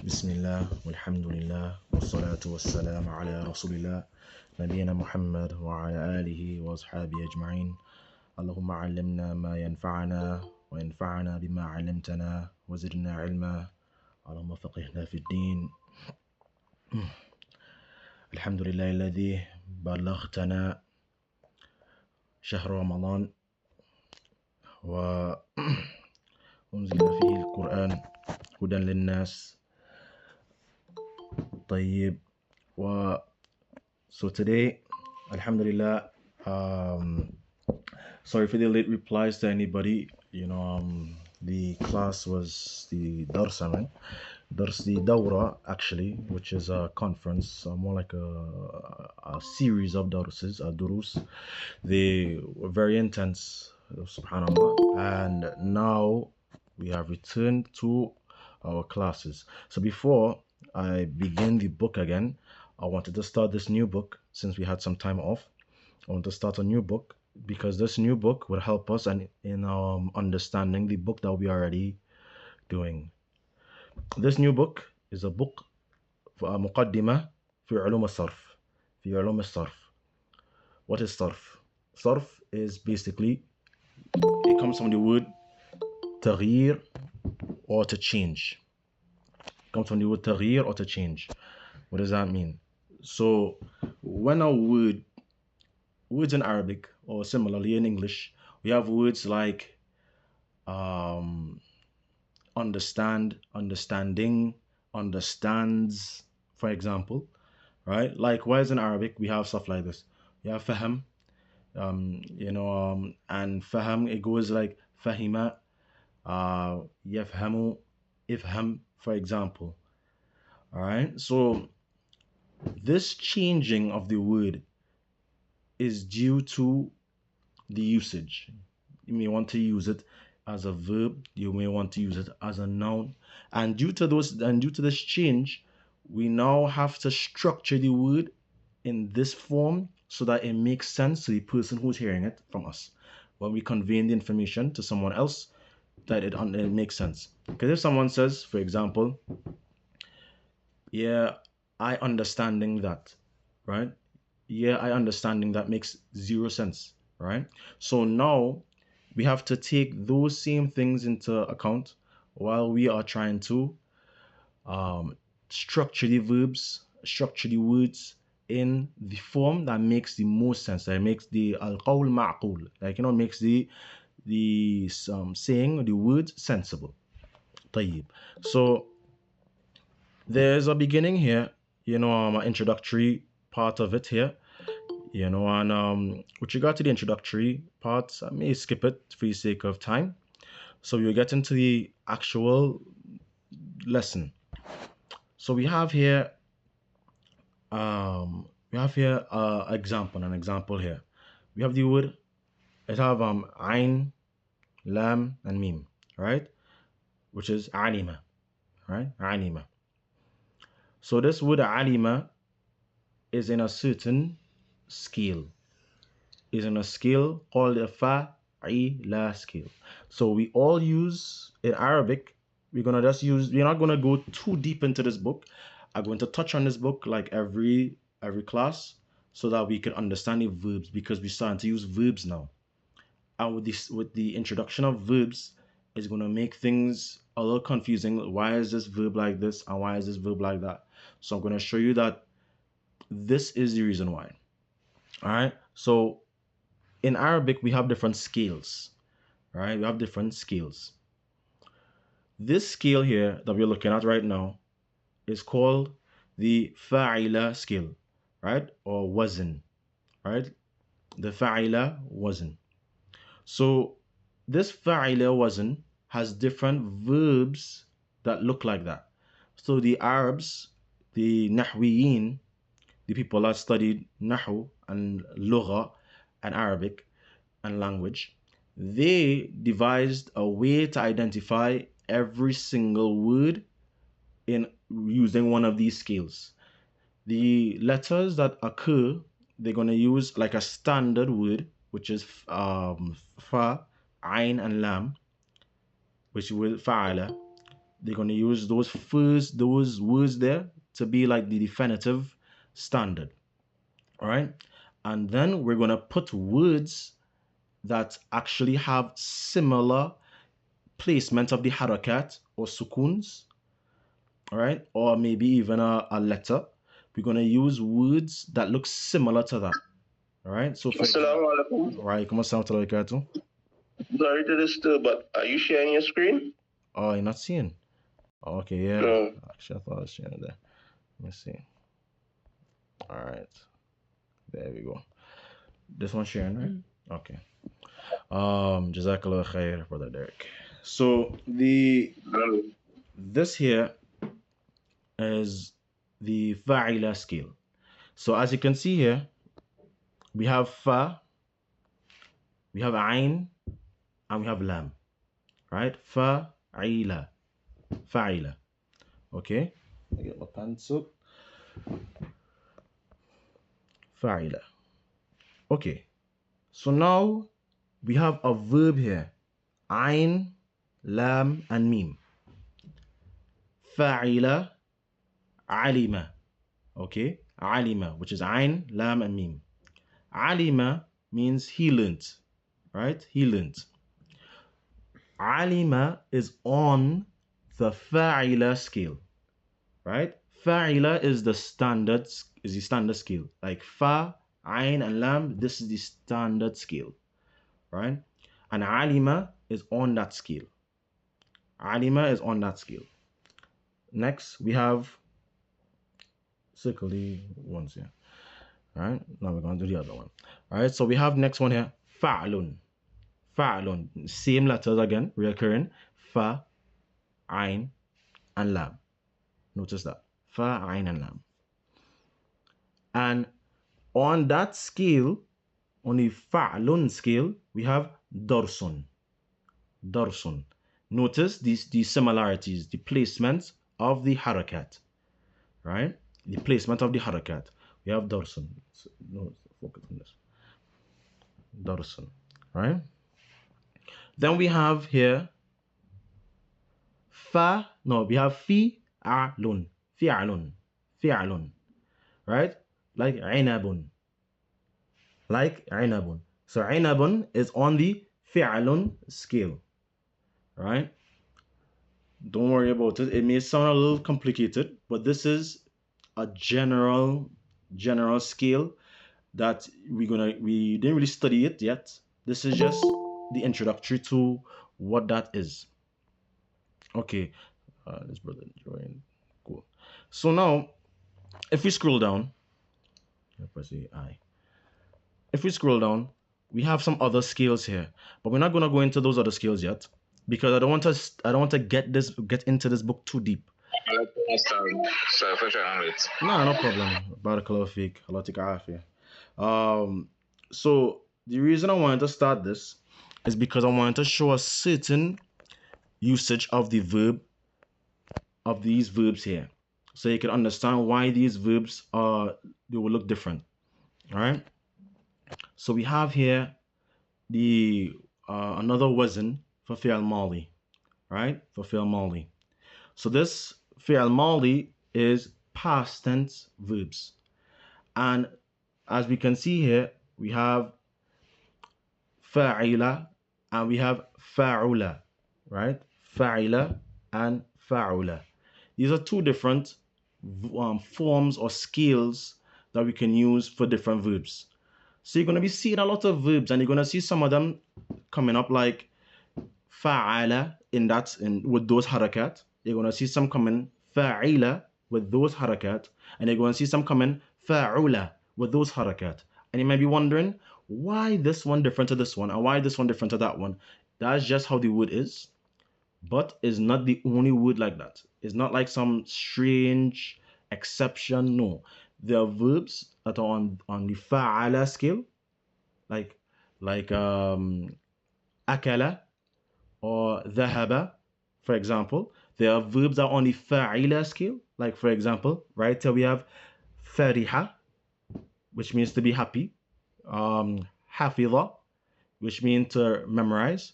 بسم الله والحمد لله والصلاة والسلام على رسول الله نبينا محمد وعلى آله وأصحابه أجمعين. اللهم علمنا ما ينفعنا وينفعنا بما علمتنا وزدنا علما. اللهم فقهنا في الدين. الحمد لله الذي بلغتنا شهر رمضان وأنزل فيه القرآن هدى للناس. طيب. So today, Alhamdulillah, sorry for the late replies to anybody. The class was the Darsa, the Dawra, actually, which is a conference, more like a series of Darses, Durus. They were very intense, subhanAllah, and now we have returned to our classes. So before I begin the book again, I wanted to start this new book since we had some time off. I want to start a new book because this new book will help us in understanding the book that we are already doing. This new book is a book مقدمة في علوم الصرف. في علوم الصرف. What is صرف? صرف is basically, it comes from the word تغيير or to change. It comes from the word تغيير or to change. What does that mean? So when a words in Arabic or similarly in English, we have words like understand, understanding, understands, for example, right? Likewise in Arabic, we have stuff like this. We have faham, and faham, it goes like fahima, yafhamu, ifham, for example. All right. So this changing of the word is due to the usage. You may want to use it as a verb, you may want to use it as a noun, and due to this change, we now have to structure the word in this form so that it makes sense to the person who's hearing it from us. When we convey the information to someone else, that it makes sense. Because if someone says, for example, yeah, I understanding that, right? Yeah, I understanding that makes zero sense, right? So now we have to take those same things into account while we are trying to structure the verbs, structure the words in the form that makes the most sense, that makes the al-qawl ma'qul, makes the saying, the words sensible. طيب. So there's a beginning here, an introductory part of it here, and with regard to the introductory part, I may skip it for the sake of time. So we'll get into the actual lesson. So we have here an example here. We have the word, it have ayn, lam, and mim, right? Which is alima, right? Alima. So this word alima is in a certain scale. Is in a scale called a fa'ila scale. So we all use in Arabic. We're not gonna go too deep into this book. I'm going to touch on this book like every class so that we can understand the verbs, because we're starting to use verbs now. And with the introduction of verbs, it's gonna make things a little confusing. Why is this verb like this and why is this verb like that? So I'm gonna show you that this is the reason why. All right. So in Arabic, we have different scales, right? We have different scales. This scale here that we're looking at right now is called the fa'ila scale, right? Or wazn, right? The fa'ila wazn. So this fa'ila wazn has different verbs that look like that. So the Arabs, the Nahwiyin, the people that studied Nahu and Lugha and Arabic and language, they devised a way to identify every single word in using one of these scales. The letters that occur, they're going to use like a standard word, which is fa, ayn, and lam, which is fa'ala. they're going to use those words there to be like the definitive standard. All right. And then we're going to put words that actually have similar placement of the harakat or sukuns, all right, or maybe even a letter. We're going to use words that look similar to that, all right. So for Assalamu alaikum. Right, come on, sorry to disturb, but are you sharing your screen? Oh, you're not seeing? Oh, okay, yeah. No. Actually, I thought I was sharing there. Let me see. All right, there we go. This one sharing, right? Okay. Jazakallah khair, brother Derek. So this here is the fa'ila scale. So as you can see here, we have fa, we have ain, and we have lam, right? Fa'ila, fa'ila. Okay, let me get my pencil. Fa'ila. Okay, so now we have a verb here, ain, lam, and mim. Fa'ila, alima. Okay, alima, which is ain, lam, and mim. Alima means he learned, right? He learned. Alima is on the fa'ila scale, right? Fa'ila is the standard scale. Like fa, ain, and lam, this is the standard scale, right? And alima is on that scale. Alima is on that scale. Next, we have circle the ones here. All right, now we're going to do the other one. All right, so we have next one here, fa'lun. Fa'lun, same letters again, reoccurring. Fa, ain, and lam. Notice that. Fa, ain, and lam. And on that scale, on the fa'lun scale, we have darsun. Darsun. Notice these similarities, the placement of the harakat, right? The placement of the harakat. We have darsun. No, focus on this. Darsun, right? Then we have here we have fi'alun. Fi'alun. Fi'alun. Right? Like inabun. Like inabun. So inabun is on the fi'alun scale. Right? Don't worry about it. It may sound a little complicated, but this is a general scale that we didn't really study it yet. This is just the introductory to what that is. Okay, this brother join. Cool. So now, if we scroll down, press the I. If we scroll down, we have some other scales here, but we're not going to go into those other scales yet because I don't want to get into this book too deep. No problem. Barakallahu feek. Allah ta'ala. So the reason I wanted to start this is because I wanted to show a certain usage of the verb, of these verbs here, so you can understand why these verbs they will look different. All right. So we have here the another wazn for fi'al mali, right? For fi'al mali. So this fi'al mali is past tense verbs, and as we can see here, we have fa'ila and we have fa'ula, right? Fa'ila and fa'ula. These are two different forms or scales that we can use for different verbs. So you're going to be seeing a lot of verbs, and you're going to see some of them coming up like fa'ala with those harakat. You're going to see some coming fa'ila with those harakat, and you're going to see some coming fa'ula with those harakat. And you might be wondering, why this one different to this one, and why this one different to that one? That's just how the word is, but it's not the only word like that. It's not like some strange exception. No, there are verbs that are on the fa'ala scale, like akala or dhahaba, for example. There are verbs that are on the fa'ila scale, like for example, right here we have fariha, which means to be happy, hafidha, which means to memorize,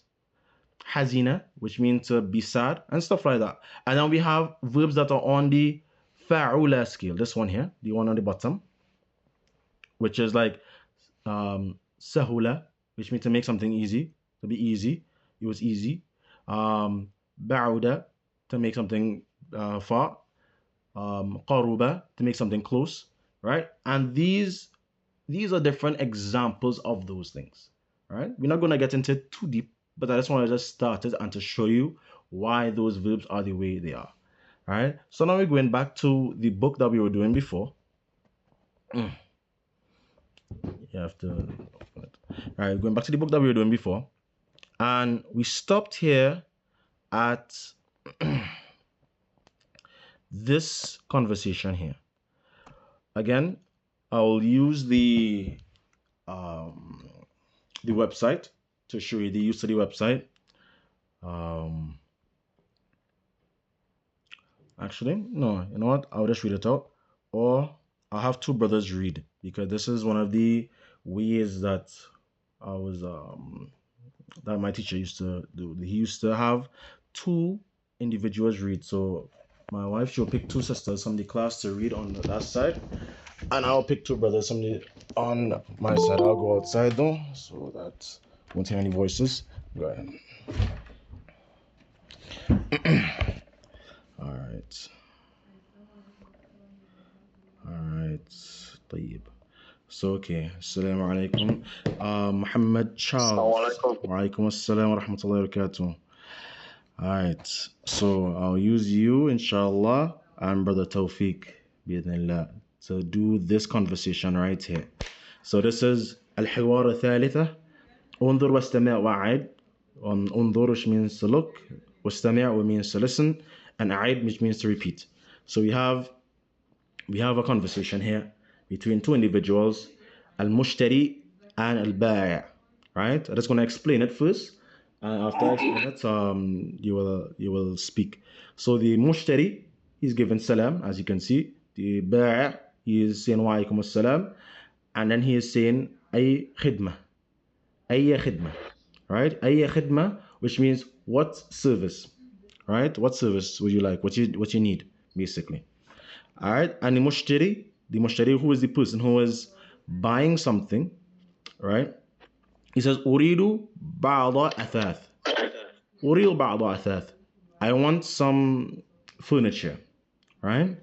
hazina, which means to be sad, and stuff like that. And then we have verbs that are on the fa'ula scale. This one here, the one on the bottom, which is like sahula, which means to make something easy, to be easy. It was easy. Ba'uda, to make something far. Qaruba, to make something close, right? And these are different examples of those things, right? We're not going to get into it too deep, but I just want to just start it and to show you why those verbs are the way they are, right? So now we're going back to the book that we were doing before. You have to open it. All right, going back to the book that we were doing before, and we stopped here at this conversation here. Again, I'll use the website to show you the use of the website. Actually, no, you know what? I'll just read it out, or I'll have two brothers read, because this is one of the ways that I was that my teacher used to do. He used to have two individuals read. So my wife, she'll pick two sisters from the class to read on that side, and I'll pick two brothers from the on my side. I'll go outside though, so that won't hear any voices. Go ahead. All right. طيب. So okay. Assalamu alaikum. Muhammad Charles. Wa alaikum assalam wa rahmatullahi wa barakatuh. All right. So I'll use you, inshallah, and Brother Tawfiq, bi'idhnillah, to do this conversation right here. So this is الحوار الثالثة. انظر واستمع وأعد. انظر, which means to look. واستمع, which means to listen. And أعد, which means to repeat. So we have a conversation here between two individuals, al-mushtari and al-bai', right? I'm just going to explain it first. After I explain it, you will speak. So the mushtari is given salam, as you can see. The bai', he is saying wa alaikum assalam, and then he is saying ay khidmah, right? Ay khidmah, which means what service, right? What service would you like? What you need, basically. All right, and the mushtari, who is the person who is buying something, right? He says, Uridu ba'da athath. Uridu ba'da athath. I want some furniture, right?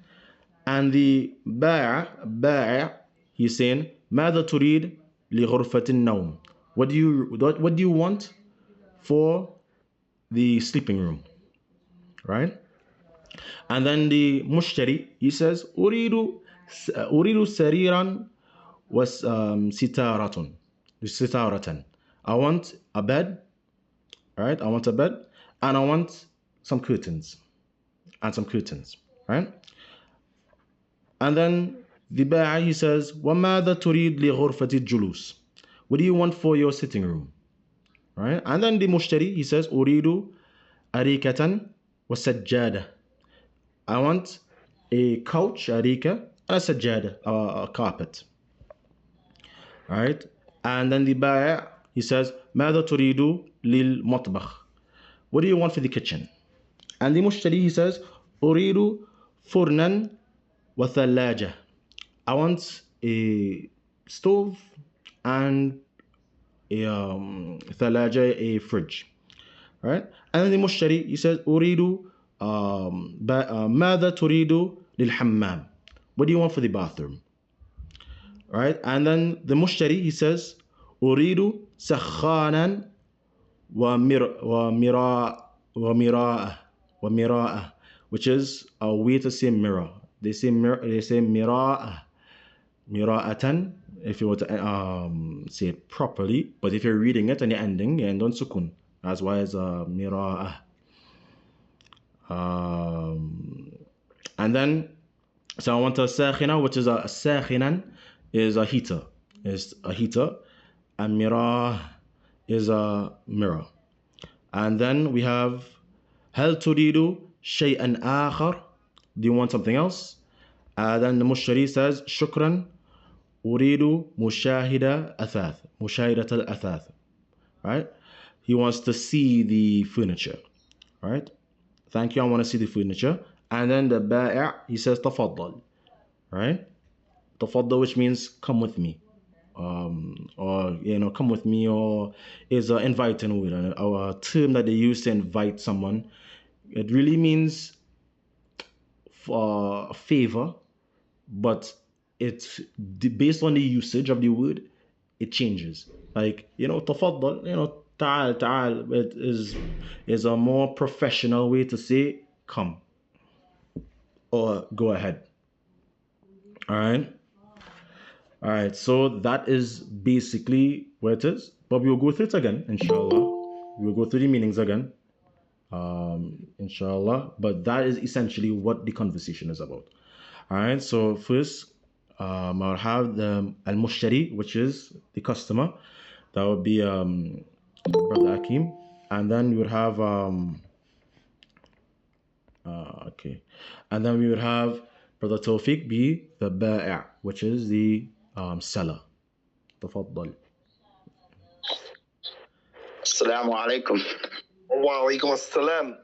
And the ba'i', he's saying, ماذا تريد لغرفة النوم? What do you want for the sleeping room, right? And then the mushtari, he says, أريد سريرا ستارة. I want a bed, right? I want a bed, and I want some curtains, right? And then the ba'i, he says, وماذا تريد لغرفة الجلوس? What do you want for your sitting room, right? And then the mushtari, he says, أريد أريكة وسجادة. I want a couch, arika, and a sajjada, a carpet. All right. And then the bai', he says, ماذا تريد للمطبخ? What do you want for the kitchen? And the mushtari, he says, أريد فرنا وثلاجة. I want a stove and a ثلاجة, a fridge. All right. And then the mushtari, he says, أريد ماذا تريد للحمام? What do you want for the bathroom? Right? And then the mushtari, he says, أريد سخانا ومراءة, which is a way to say mirror. They say مراءة, مراءة, if you were to say it properly. But if you're reading it and you're ending, you end on sukun. That's why it's مراءة. And then, so I want a sakhina, which is a sakhinan is a heater, and mirah is a mirror. And then we have هل تريد شيئا آخر? Do you want something else? Then the mushtari says شكرا أريد مشاهدة الأثاث, right? he wants to see the furniture, right? Thank you, I want to see the furniture. And then the ba'i', he says tafaddal, right? Tafaddal, which means come with me, or come with me, or is an inviting word, or a term that they use to invite someone. It really means for a favor, but it's based on the usage of the word, it changes. Like, tafaddal, ta'al, it is a more professional way to say come or go ahead. All right, so that is basically what it is, but we will go through it again, inshallah. We will go through the meanings again, inshallah, but that is essentially what the conversation is about. All right, so first, I'll have the al-mushtari, which is the customer. That would be Brother Akim. And then we would have and then we would have Brother Tawfiq be the ba'i', which is the seller. تفضل. السلام عليكم. وعليكم السلام.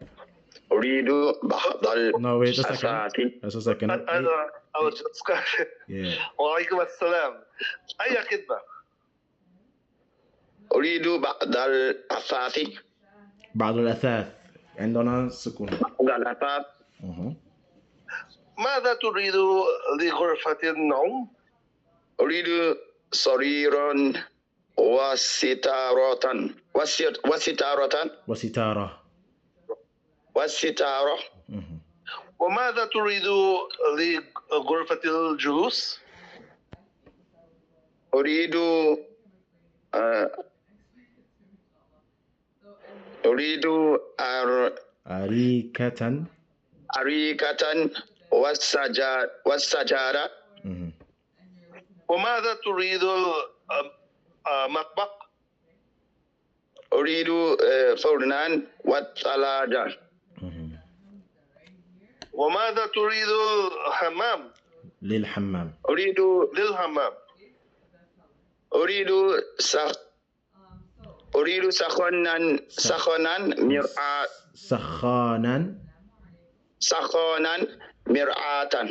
أريد بعض No, wait a second. الأساتذة. Just a second. Yeah. وعليكم السلام. أي خدمة؟ أريد بعض الأثاث. بعض الأثاث. عندنا سكون. بعض الأثاث. ماذا تريد لغرفة النوم؟ أريد سريرا وستارة. وستارة. وماذا تريد لغرفة الجلوس؟ أريد أريكة والسجارة. وماذا تريد مطبخ؟ أريد فرنا والثلاجة. وماذا تريد الحمام؟ للحمام. للحمام. أريد سخنا مرآة. سخانا مرآة.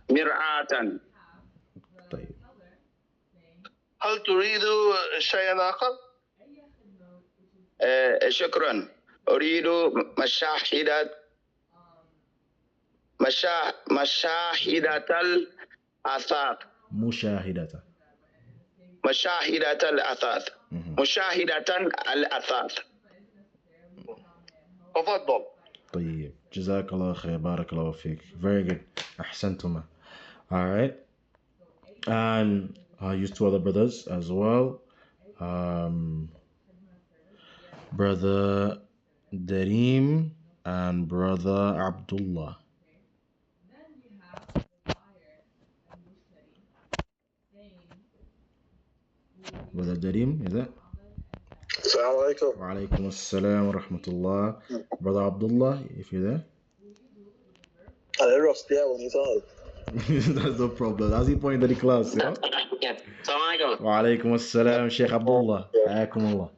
مرآة. طيب. هل تريد شيئا آخر؟ شكرا. أريد مشاهدة الأثاث. مشاهدة الأثاث. تفضل. طيب. جزاك الله خير. بارك الله فيك. Very good. أحسنتما. All right. And I used two other brothers as well. Brother Dareem and Brother Abdullah. Brother Dareem, is it? Assalamu alaikum. Wa alaikum assalam wa rahmatullah. Brother Abdullah, if you're there. I lost when you thought. That's no problem. That's the point of the class, you know? Assalamu Wa alaikum assalam, Sheikh Abdullah. Hayakum Allah.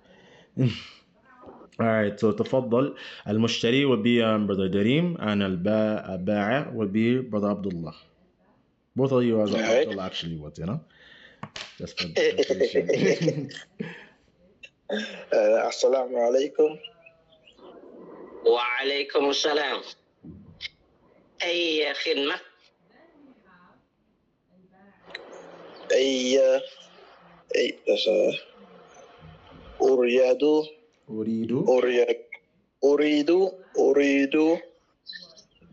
Alright, so تفضل. المشتري would be Brother Dareem, and البائع would be Brother Abdullah. Both of you are Abdullah actually, what, you know? Just for the Assalamu alaikum. وعليكم السلام. أي خدمة؟ أريد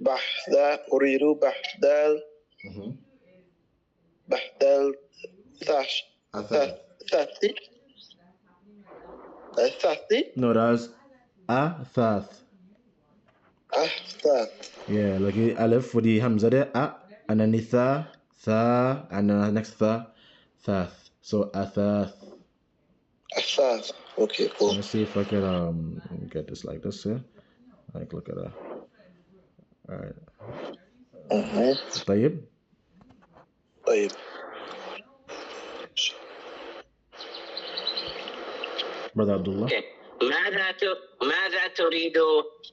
بحث No, that's أثاث. Yeah, like alif for the hamza there, and then the tha, and then the next tha, thath. So athath. Okay, cool. Let me see if I can get this like this here. Like, look at that. All right. طيب. Brother Abdullah. Okay. ماذا تريد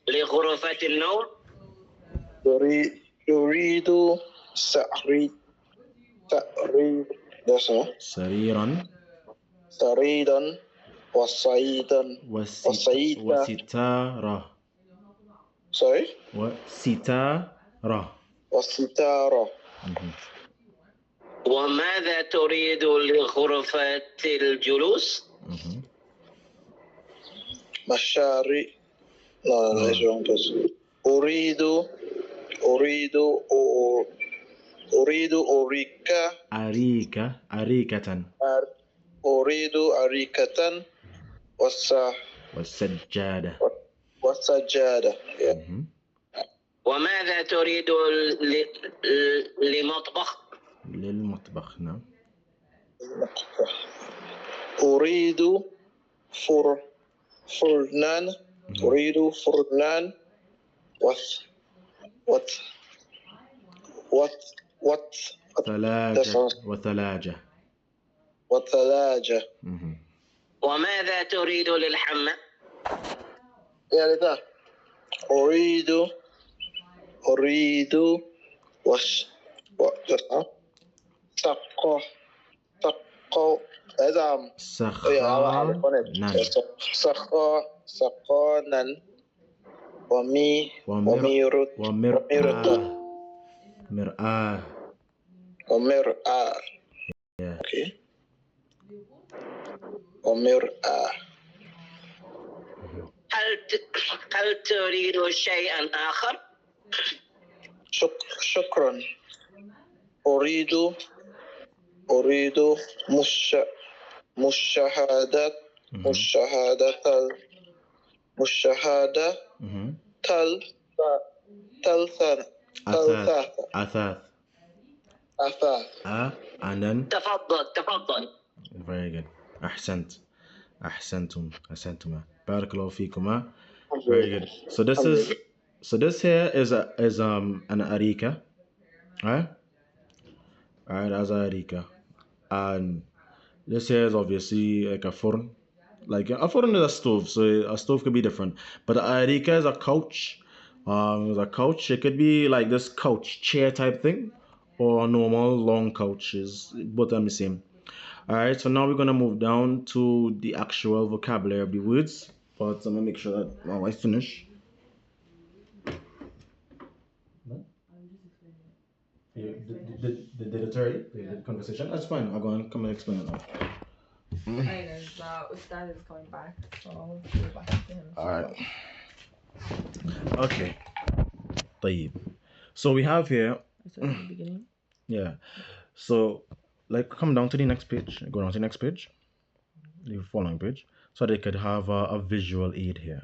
لغرفة النوم؟ يريد سرير سريرا سريرا وصيدا وستارة. sorry وستارة. وستارة. وماذا تريد لغرفة الجلوس؟ مشاري لا أريد أريكة. أريد أريكة والسجادة. والسجادة. وماذا تريد لمطبخ؟ للمطبخ. نعم. أريد فرنان. أريد فرنان وثلاجة. وثلاجة. وماذا تريد للحمام؟ يعني ده أريد سقانا ومرآة. Okay. ومرآة. هل تريد شيئا آخر؟ شكرا. أريد مشاهدة أثاث. And then تفضل. very good. أحسنتم. بارك الله فيكما. Very good. So this here is an arika, right? Alright, that's an arika, and this here is obviously like a furn. Like a furn is a stove, so a stove could be different. But the arika is a couch. It could be like this couch chair type thing, or a normal long couch. Is both of them the same. Alright, so now we're gonna move down to the actual vocabulary of the words. But I'm gonna make sure that my wife's finished. Did it already? The conversation? That's fine. I'll go and come and explain it now. Ustad is coming back, so I'll go back to him. Alright. Okay. طيب. So we have here. Is that the beginning? Yeah. So, like, come down to the next page. Go down to the next page. The following page. So they could have a visual aid here.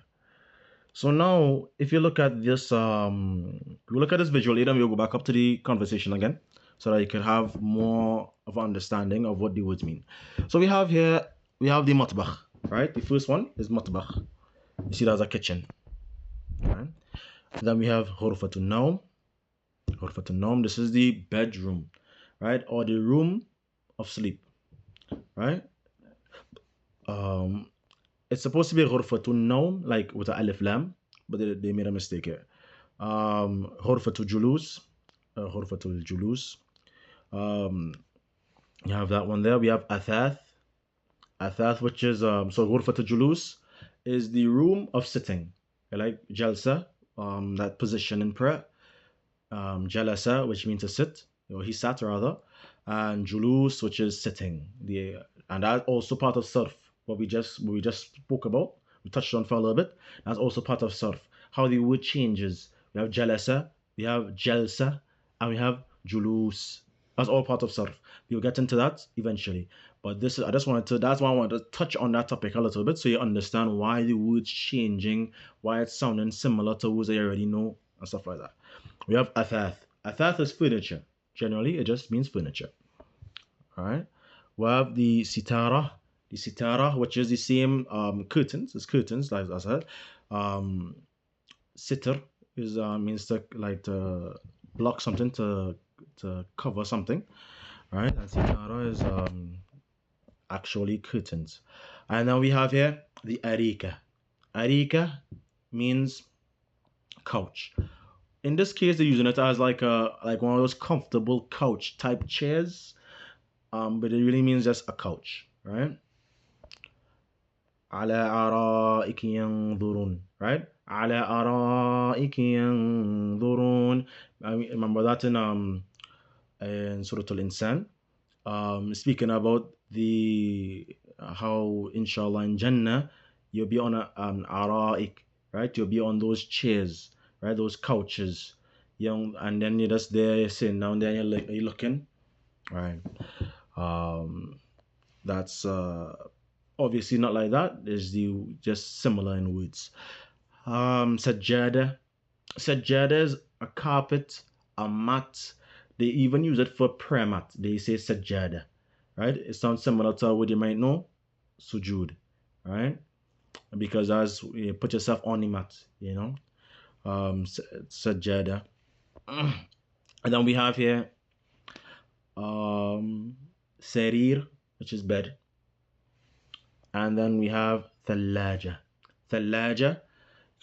So now, if you look at this, visual aid, and we'll go back up to the conversation again, so that you can have more of an understanding of what the words mean. So we have here, the matbakh, right? The first one is matbakh. You see, that's a kitchen, right? Then we have ghurfatun nawm. Ghurfatun nawm, this is the bedroom, right? Or the room of sleep, right? It's supposed to be ghurfatun nawm, like with an alif lam, but they made a mistake here. Ghurfatul julus, ghurfatul julus. You have that one there. We have athath, which is so ghurfatul julus is the room of sitting, like jalsa, that position in prayer. Jalasa, which means to sit, or he sat rather, and julus, which is sitting. And that's also part of sarf. What we just spoke about, we touched on for a little bit. That's also part of sarf. How the word changes. We have jalasa, we have jalsa, and we have julus. That's all part of sarf. We'll get into that eventually. But that's why I wanted to touch on that topic a little bit, so you understand why the word's changing, why it's sounding similar to words that you already know, and stuff like that. We have athath. Athath is furniture. Generally, it just means furniture. Alright. We have the sitara. The sitara, which is the same curtains. It's curtains, like I said. Sitar is means to block something, to cover something, right? And sitara is actually curtains. And now we have here the arika. Arika means couch. In this case, they're using it as like one of those comfortable couch type chairs. But it really means just a couch, right? على أرائك ينظرون, right? على أرائك ينظرون. I remember that in Surah Al-Insan, speaking about the how inshallah in Jannah you'll be on a araik, right? You'll be on those chairs, right? Those couches, and then you're just there, you're sitting down there, you're looking, right? That's obviously not like that. There's just similar in words. Sajjada. Sajjada is a carpet, a mat. They even use it for prayer mat. They say sajjada, right? It sounds similar to what you might know, sujud, right? Because as you put yourself on the mat, sajjada. And then we have here sarir, which is bed. And then we have thallaja. Thallaja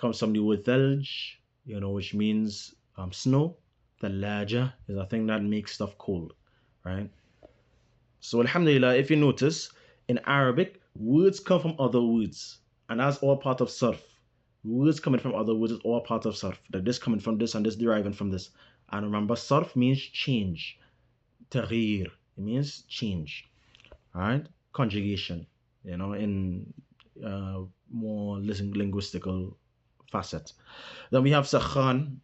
comes from the word thalj, which means snow. Thallaja is a thing that makes stuff cold, right? So alhamdulillah, if you notice, in Arabic, words come from other words. And that's all part of sarf. Words coming from other words is all part of sarf. That this coming from this and this deriving from this. And remember, sarf means change. Taghyir, it means change. Alright? Conjugation, in more linguistical facet. Then we have sakhan.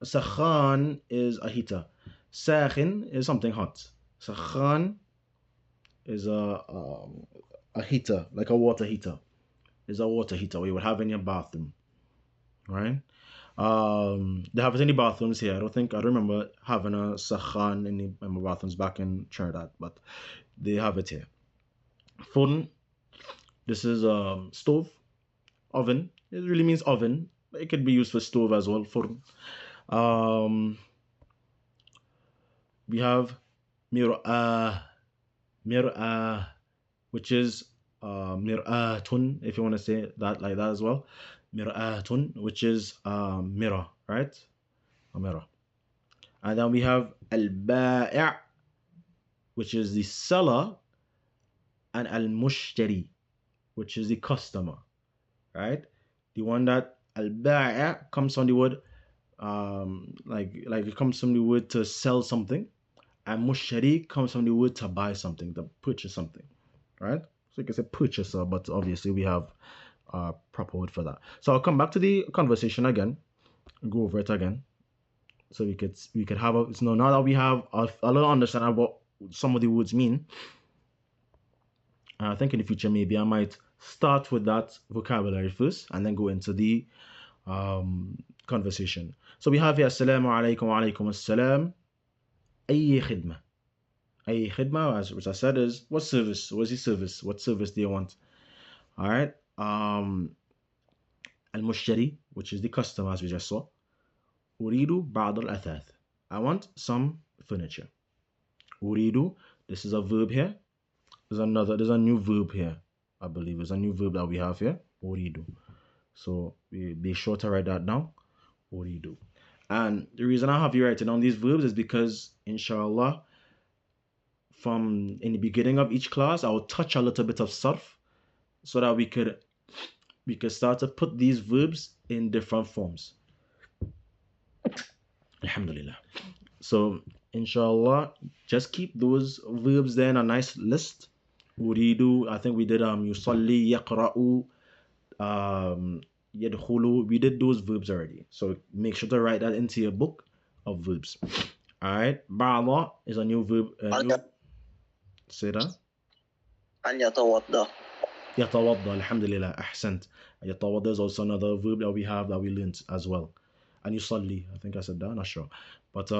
Sakhan is a heater. Sakhin is something hot. Sakhan is a heater, like a water heater. Is a water heater you would have in your bathroom, right? They have it in the bathrooms here. I remember having a sakhan in my bathrooms back in Trinidad, but they have it here. Furn. This is a stove, oven. It really means oven. It could be used for stove as well. Furn. We have mir'ah, which is mir'atun, if you want to say that like that as well. Mir'atun, which is mirror, right? A mirror. And then we have al-ba'i', which is the seller, and al-mushtari, which is the customer, right? The one that al-ba'i' comes from the word like it comes from the word to sell something, and mushtari comes from the word to buy something, to purchase something, right? So you can say purchaser, but obviously we have a proper word for that. So I'll come back to the conversation again and go over it again, so we could have now that we have a little understanding of what some of the words mean. I think in the future maybe I might start with that vocabulary first and then go into the conversation. So we have here Assalamu alaikum wa alaikum assalam. Ayy khidma. Ayy khidma, which I said is what service? What's the service? What service do you want? Alright. Al-mushtari, which is the customer, as we just saw. Uridu ba'd al-athath. I want some furniture. Uridu, this is a verb here. There's a new verb here. I believe there's a new verb that we have here. Uridu. So be sure to write that down. Uridu. And the reason I have you writing down these verbs is because, inshallah, from in the beginning of each class, I will touch a little bit of sarf so that we could start to put these verbs in different forms. Alhamdulillah. So, inshallah, just keep those verbs there in a nice list. Uridu, I think we did yusalli, yaqra'u, yadkhulu. We did those verbs already. So make sure to write that into your book of verbs. Alright. Ba'la is a new verb. Say that. أن يتوضأ. Yatawadda, alhamdulillah, ahsant. Yatawadda is also another verb that we have that we learned as well. And yusalli, I think I said that, I'm not sure. But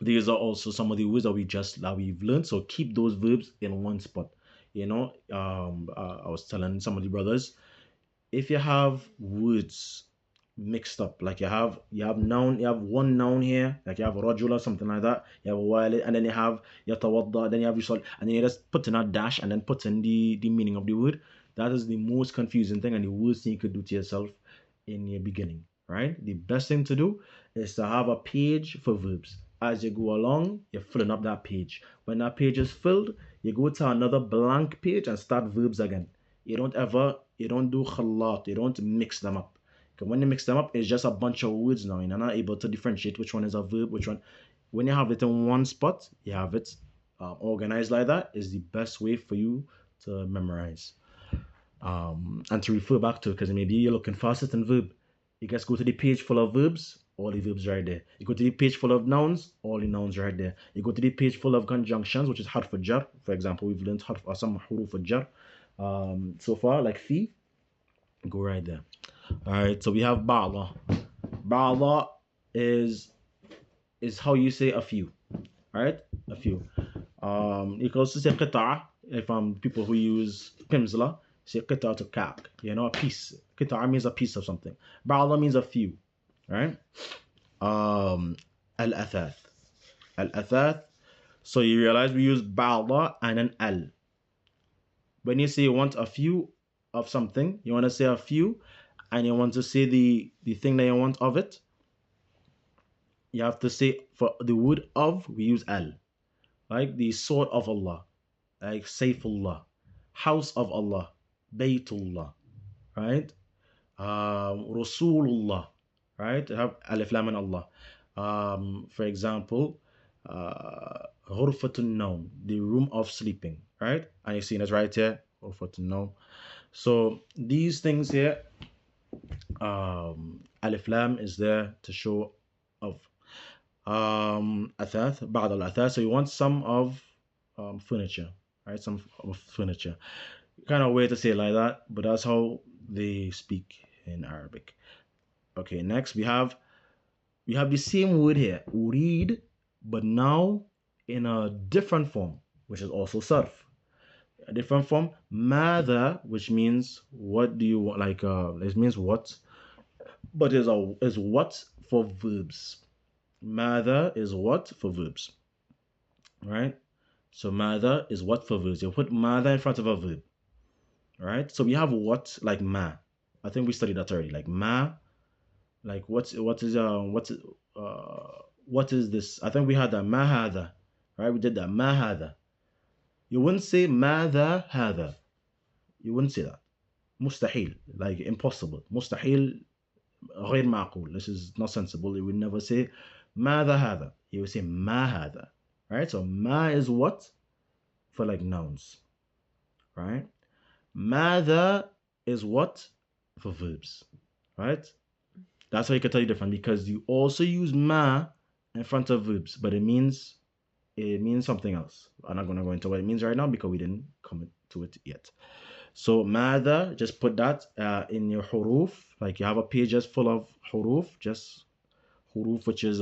these are also some of the words that we've learned. So keep those verbs in one spot. I was telling some of the brothers, if you have words mixed up, like you have one noun here, like you have rajula, something like that, you have walid, and then you have yatawadda, then you have yusal, and then you just put in a dash and then put in the meaning of the word, That is the most confusing thing and the worst thing you could do to yourself in your beginning, right? The best thing to do is to have a page for verbs. As you go along, you're filling up that page. When that page is filled, you go to another blank page and start verbs again. You don't do khalat, you don't mix them up. Because when you mix them up, it's just a bunch of words now. You're not able to differentiate which one is a verb, which one. When you have it in one spot, you have it organized like that, is the best way for you to memorize. And to refer back to, because maybe you're looking for a certain verb. You just go to the page full of verbs, all the verbs right there. You go to the page full of nouns, all the nouns right there. You go to the page full of conjunctions, which is harf jar. For example, we've learned some huruf jar so far, like fi. Go right there. All right, so we have ba'la. Ba'la is how you say a few. All right, a few. You can also say qita'a if people who use pimsla say qita'a to ka'k, a piece. Qita'a means a piece of something. Ba'la means a few. Right? Al-athath. Al-athath. So you realize we use ba'la and an al. When you say you want a few of something, you want to say a few, and you want to say the thing that you want of it, you have to say, for the word of, we use al. Like the sword of Allah, like Sayfullah, house of Allah, Baytullah, right? Rasulullah, right? Have alif lam and Allah. For example, Ghurfatun Nawm, the room of sleeping, right? And you see it right here, Ghurfatun Nawm. So these things here, alif lam is there to show of. Athath, ba'd al-athath. So you want some of furniture, right? Some of furniture. Kind of weird to say it like that, but that's how they speak in Arabic. Okay, next we have the same word here, urid, but now in a different form, which is also sarf. A different form, mada, which means what do you want? Like it means what, but is what for verbs. Mada is what for verbs, right? So mada is what for verbs. You put mada in front of a verb, right? So we have what, like ma. I think we studied that already. Like ma, like what is this? I think we had that ma hada, right? We did that ma hada. You wouldn't say mada hada. You wouldn't say that. Mustahil, like impossible. Mustahil, غير معقول. This is not sensible. You would never say ماذا هذا. You would say ما هذا. Right? So ma is what? For like nouns. Right? ماذا is what? For verbs. Right? That's how you can tell you different, because you also use ma in front of verbs, but it means something else. I'm not going to go into what it means right now because we didn't come to it yet. So mada, just put that in your huruf. Like you have a page just full of huruf, just huruf, which is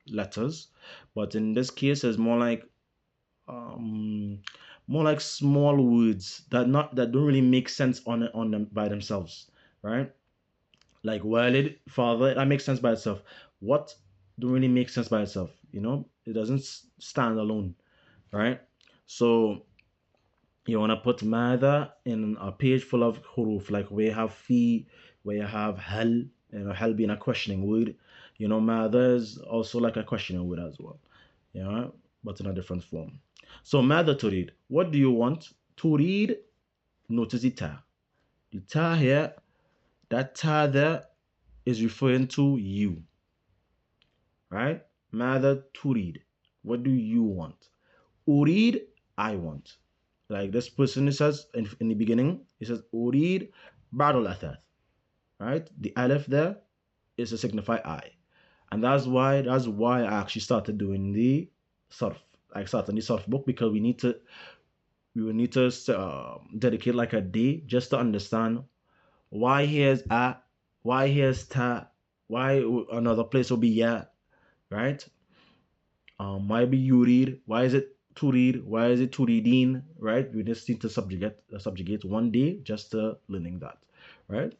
letters. But in this case, it's more like small words that don't really make sense on them by themselves, right? Like walid, father, that makes sense by itself. What don't really make sense by itself, it doesn't stand alone, right? So you want to put mada in a page full of huruf, like where you have fi, where you have hal, hal being a questioning word. Mada is also like a questioning word as well, but in a different form. So mada turid, what do you want? Turid, notice the ta. The ta here, that ta there is referring to you, right? Mada turid, what do you want? Urid, I want. Like this person, it says in the beginning, it says urid ba'd al-athath, right? The alif there is to signify I, and that's why I actually started doing the sarf. I started the sarf book because we will need to dedicate like a day just to understand why here's a, why here's ta, why another place will be ya, right? Why be yurid? Why is it turid? Why is it turidin? Right? We just need to subjugate one day just to learning that, right?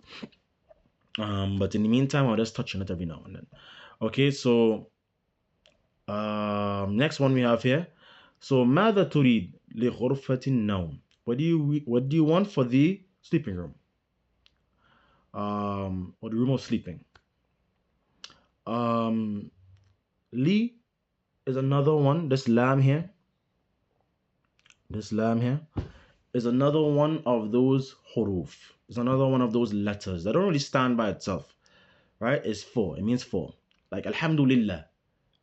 But in the meantime, I'll just touch on it every now and then. Okay, so next one we have here. So ماذا تريد لغرفة النوم? What do you want for the sleeping room? Or the room of sleeping. Li is another one. This lam here is another one of those huruf. It's another one of those letters that don't really stand by itself, right? It's four. It means four. Like alhamdulillah.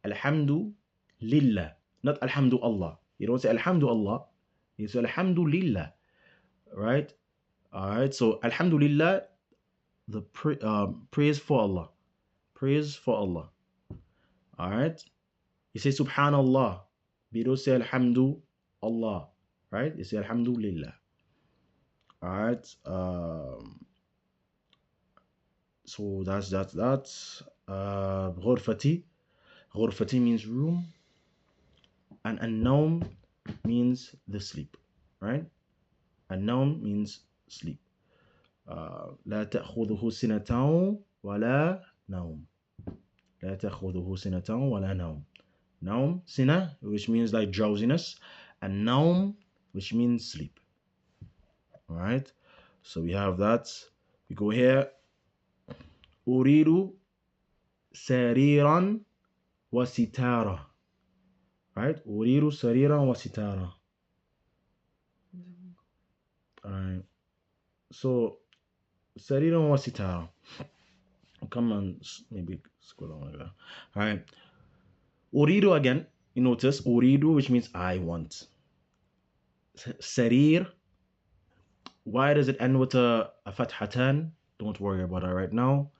Alhamdulillah. Not alhamdulillah. You don't say alhamdulillah. You say alhamdulillah, right? All right. So alhamdulillah, the praise for Allah. Praise for Allah. All right. You say subhanallah. You don't say alhamdulillah, right? You say alhamdulillah. All right. So that's ghurfati. Ghurfati means room, and an-nawm means the sleep, right? An-nawm means sleep. لا تأخذه سنة ولا نوم. لا تأخذه سنة ولا نوم. Nawm, sina, which means like drowsiness, and nawm, which means sleep. All right. So we have that. We go here. أريد سريرا وستارة. Right? أريد سريرا وستارة. All right. So سريرا وستارة. Come on, maybe scroll on like that. All right. Uridu again, you notice Uridu, which means I want. Sarir, why does it end with a fathatan? Don't worry about that right now.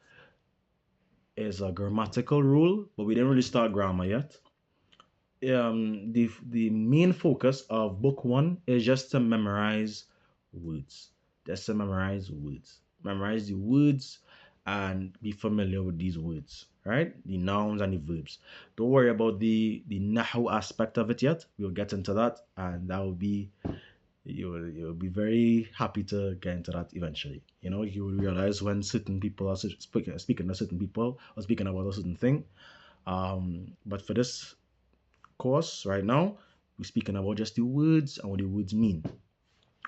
It's a grammatical rule, but we didn't really start grammar yet. The main focus of book 1 is just to memorize words. Just to memorize words. Memorize the words and be familiar with these words, right? The nouns and the verbs. Don't worry about the nahu aspect of it yet. We'll get into that, and that will be, you'll be very happy to get into that eventually. You know, you will realize when certain people are speaking to certain people or speaking about a certain thing. But for this course right now, we're speaking about just the words and what the words mean.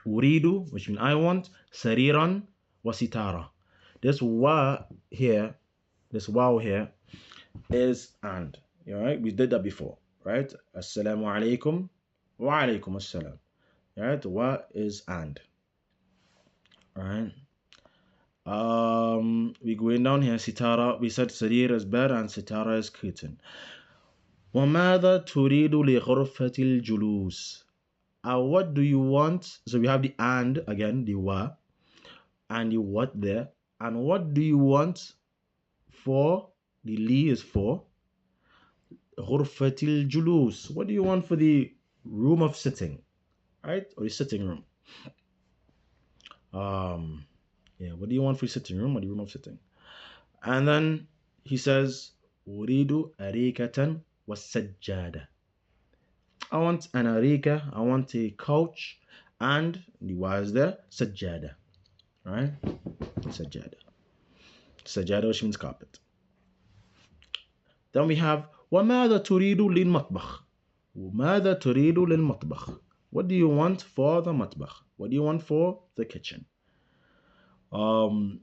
Uridu, which means I want. Sariran wasitara. This wa here, this wow here is and. All right, we did that before, right? Assalamu alaikum wa alaikum assalam. All right, wa is and. All right. We going down here. Sitara. We said sarir is bed and sitara is curtain. وَمَاذَا تُرِيدُ لِغُرْفَةِ الْجُلُوسِ. What do you want? So we have the and again, the wa, and the what there. And what do you want for? The li is for غُرْفَةِ الْجُلُوسِ. What do you want for the room of sitting, right? Or the sitting room. Yeah, what do you want for the sitting room or the room of sitting? And then he says, أُرِيدُ أَرِيكَةً وَالسَّجَّادَةً. I want an arika, I want a couch, and the wa is there, sajjada. Right? Sajjada. Sajjada, which means carpet. Then we have وَمَاذَا تُرِيدُ لِلْمَطْبَخِ. وَمَاذَا تُرِيدُ لِلْمَطْبَخِ. What do you want for the matbakh? What do you want for the kitchen? And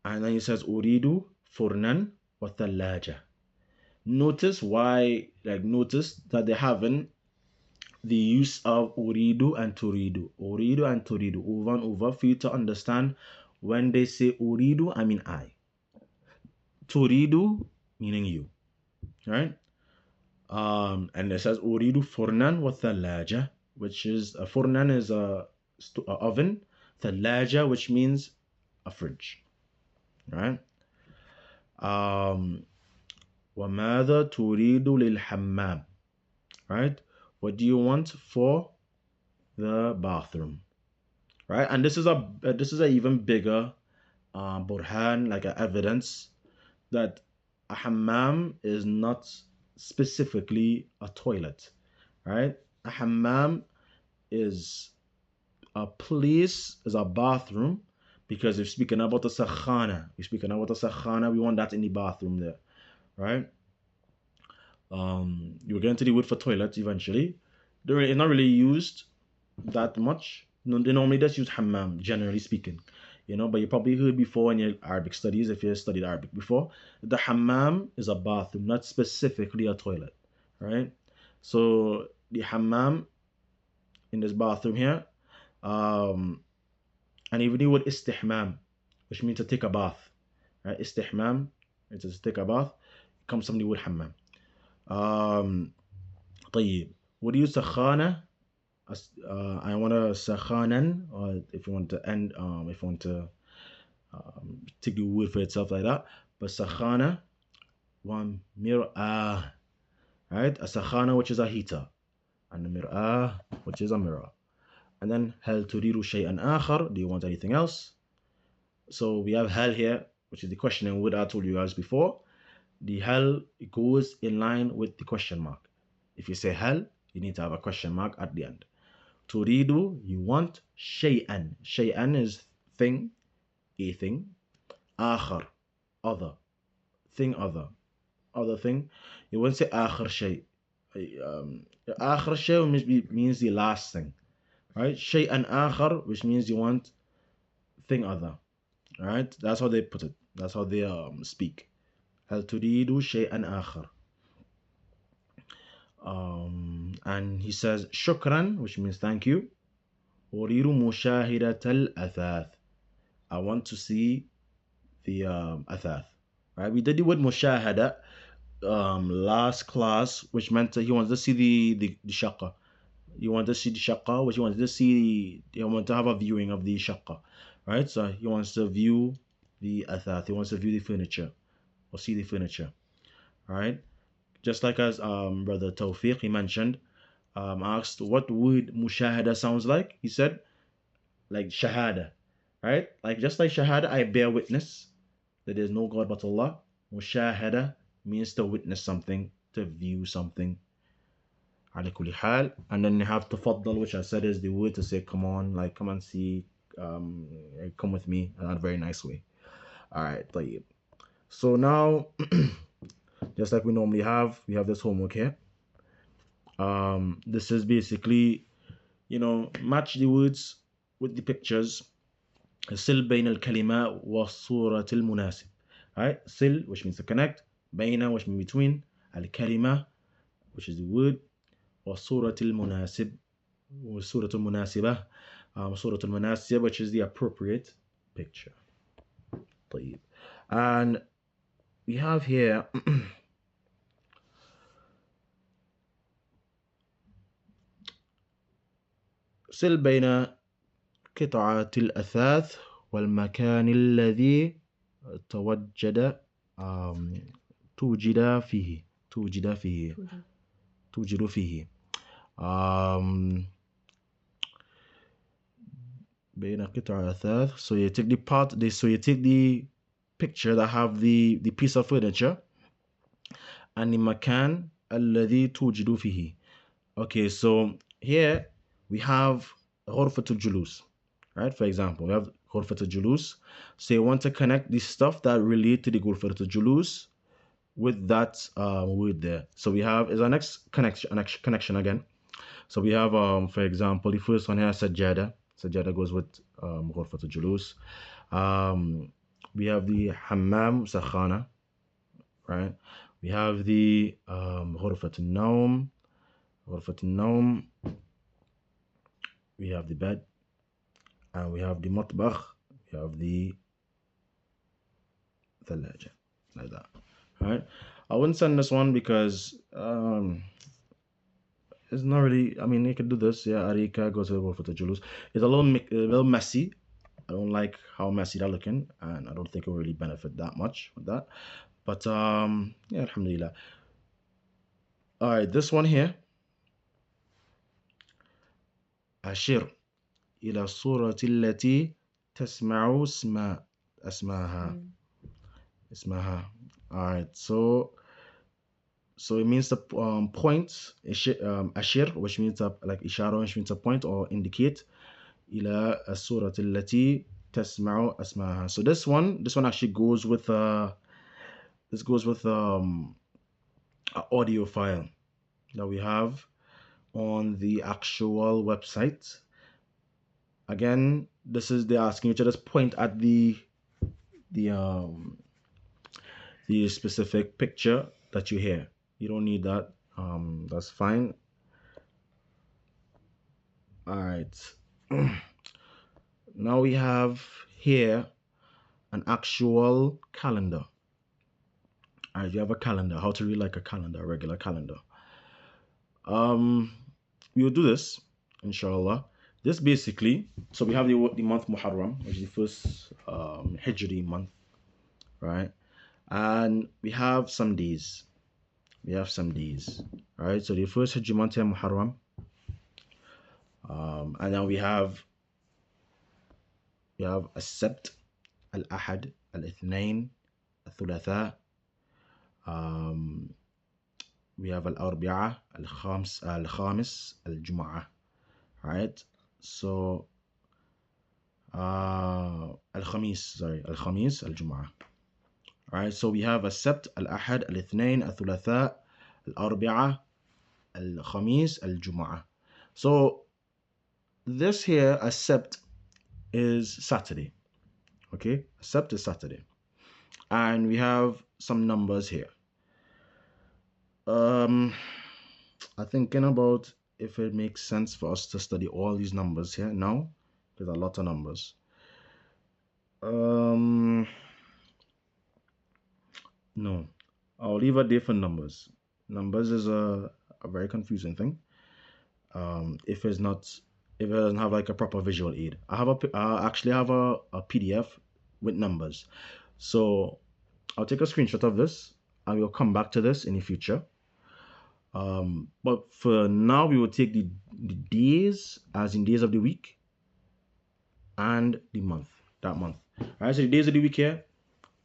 then he says أُرِيدُ فُرْنًا وَثَلَّاجَةً. Notice that they're having the use of uridu and turidu. Uridu and turidu, over and over, for you to understand when they say uridu, I mean I. Turidu, meaning you. Right? And it says uridu furnan wa thalaja, which is, a furnan is a oven. Thalaja, which means a fridge. Right? وَمَاذَا تُرِيدُ لِلْحَمَّامِ. Right? What do you want for the bathroom? Right? And this is a even bigger burhan, like an evidence that a hammam is not specifically a toilet. Right? A hammam is a place, is a bathroom, because if speaking about a sakhana, we want that in the bathroom there. Right? You'll get into the word for toilet eventually. It's not really used that much. No, they normally just use hammam, generally speaking. You know, but you probably heard before in your Arabic studies, if you studied Arabic before, the hammam is a bathroom, not specifically a toilet, right? So the hammam in this bathroom here, and even the word istihmam, which means to take a bath, right? Istihmam, it's to take a bath, comes from the word hammam. طيب, would you use sakhana? I want to sakhanan, or if you want to end, if you want to take the word for itself like that. But sakhana, one mir'ah, right? A sakhana, which is a heater, and a mir'ah, which is a mirror. And then hal turidu shay'an akhar, do you want anything else? So we have hal here, which is the questioning word I told you guys before. The hal, it goes in line with the question mark. If you say hal, you need to have a question mark at the end. Turidu, you want shay'an. Shay'an is thing, a thing. Akhar, other. Thing, other. Other thing. You won't say akhar shay. Akhar shay means the last thing. Right? Shay'an akhar, which means you want thing other. Right? That's how they put it. That's how they speak. Hal turidu shay'an akhar. And he says shukran, which means thank you. أريد مشاهدة الأثاث. I want to see the أثاث. Right? We did the word mushahada last class, which meant he wanted to see the shaqqa. You want to see the shaqqa, which he wanted to see. He wanted to have a viewing of the shaqqa, right? So he wants to view the athath. He wants to view the furniture or see the furniture, all right? Just like as brother Tawfiq, he mentioned, asked what would mushahada sounds like. He said like shahada, right? Like just like shahada, I bear witness that there is no God but Allah. Mushahada means to witness something, to view something. على كل حال. And then you have tafaddal, which I said is the word to say come on, like come and see, come with me in a very nice way. All right, طيب. So now just like we normally have, we have this homework here. This is basically, you know, match the words with the pictures. sil بين الكلمة والصورة المناسب. Right, sil, which means to connect, bayna, which means between, الكلمة, which is the word, وصورة المناسب, وصورة المناسبة, صورة المناسب, which is the appropriate picture. طيب. And we have here سل بين قطعة الأثاث والمكان الذي توجد توجد فيه بين قطع الأثاث. So you take the part, so you take the picture that have the piece of furniture and the makan الذي توجد فيه. Okay, so here we have غرفة الجلوس, right? For example, we have غرفة الجلوس. So you want to connect the stuff that relate to the غرفة الجلوس with that word there. So we have is our next connection again. So we have for example, the first one here, sajjada. Sajjada goes with غرفة الجلوس. We have the hammam, sakhana, right? We have the غرفة النوم, we have the bed, and we have the matbakh, we have the thalaja, like that. All right, I wouldn't send this one because it's not really, I mean, you could do this, yeah. Arika goes to the julus. It's a little messy. I don't like how messy they're looking, and I don't think it will really benefit that much with that. But yeah, alhamdulillah. All right, this one here. أشر إلى الصورة التي تسمع اسمها. All right, so it means to point, أشر, which means like إشارة, which means to point or indicate. إلى الصورة التي تسمع اسمها. So this one actually goes with this goes with an audio file that we have, on the actual website. Again, this is they're asking you to just point at the specific picture that you hear. You don't need that. That's fine. All right. Now we have here an actual calendar. All right, you have a calendar. How to read like a calendar, a regular calendar. We will do this, inshallah. This basically, so we have the month Muharram, which is the first Hijri month, right? And we have some days. Right? So the first Hijri month here, Muharram. And then we have السبت, الأحد, الاثنين, الثلاثاء. We have الأربعاء, الخامس, الجمعة. Right? So الخميس, الجمعة. Right? So we have السبت, الأحد, الاثنين, الثلاثاء, الأربعاء, الخميس, الجمعة. So this here, السبت, is Saturday. Okay, Sept is Saturday, and we have some numbers here. I'm thinking about if it makes sense for us to study all these numbers here now. There's a lot of numbers. No, I'll leave a day for numbers. Numbers is a very confusing thing. If it doesn't have like a proper visual aid. I actually have a PDF with numbers. So I'll take a screenshot of this. I will come back to this in the future. But for now, we will take the days, as in days of the week, and the month, that month. All right, so the days of the week here,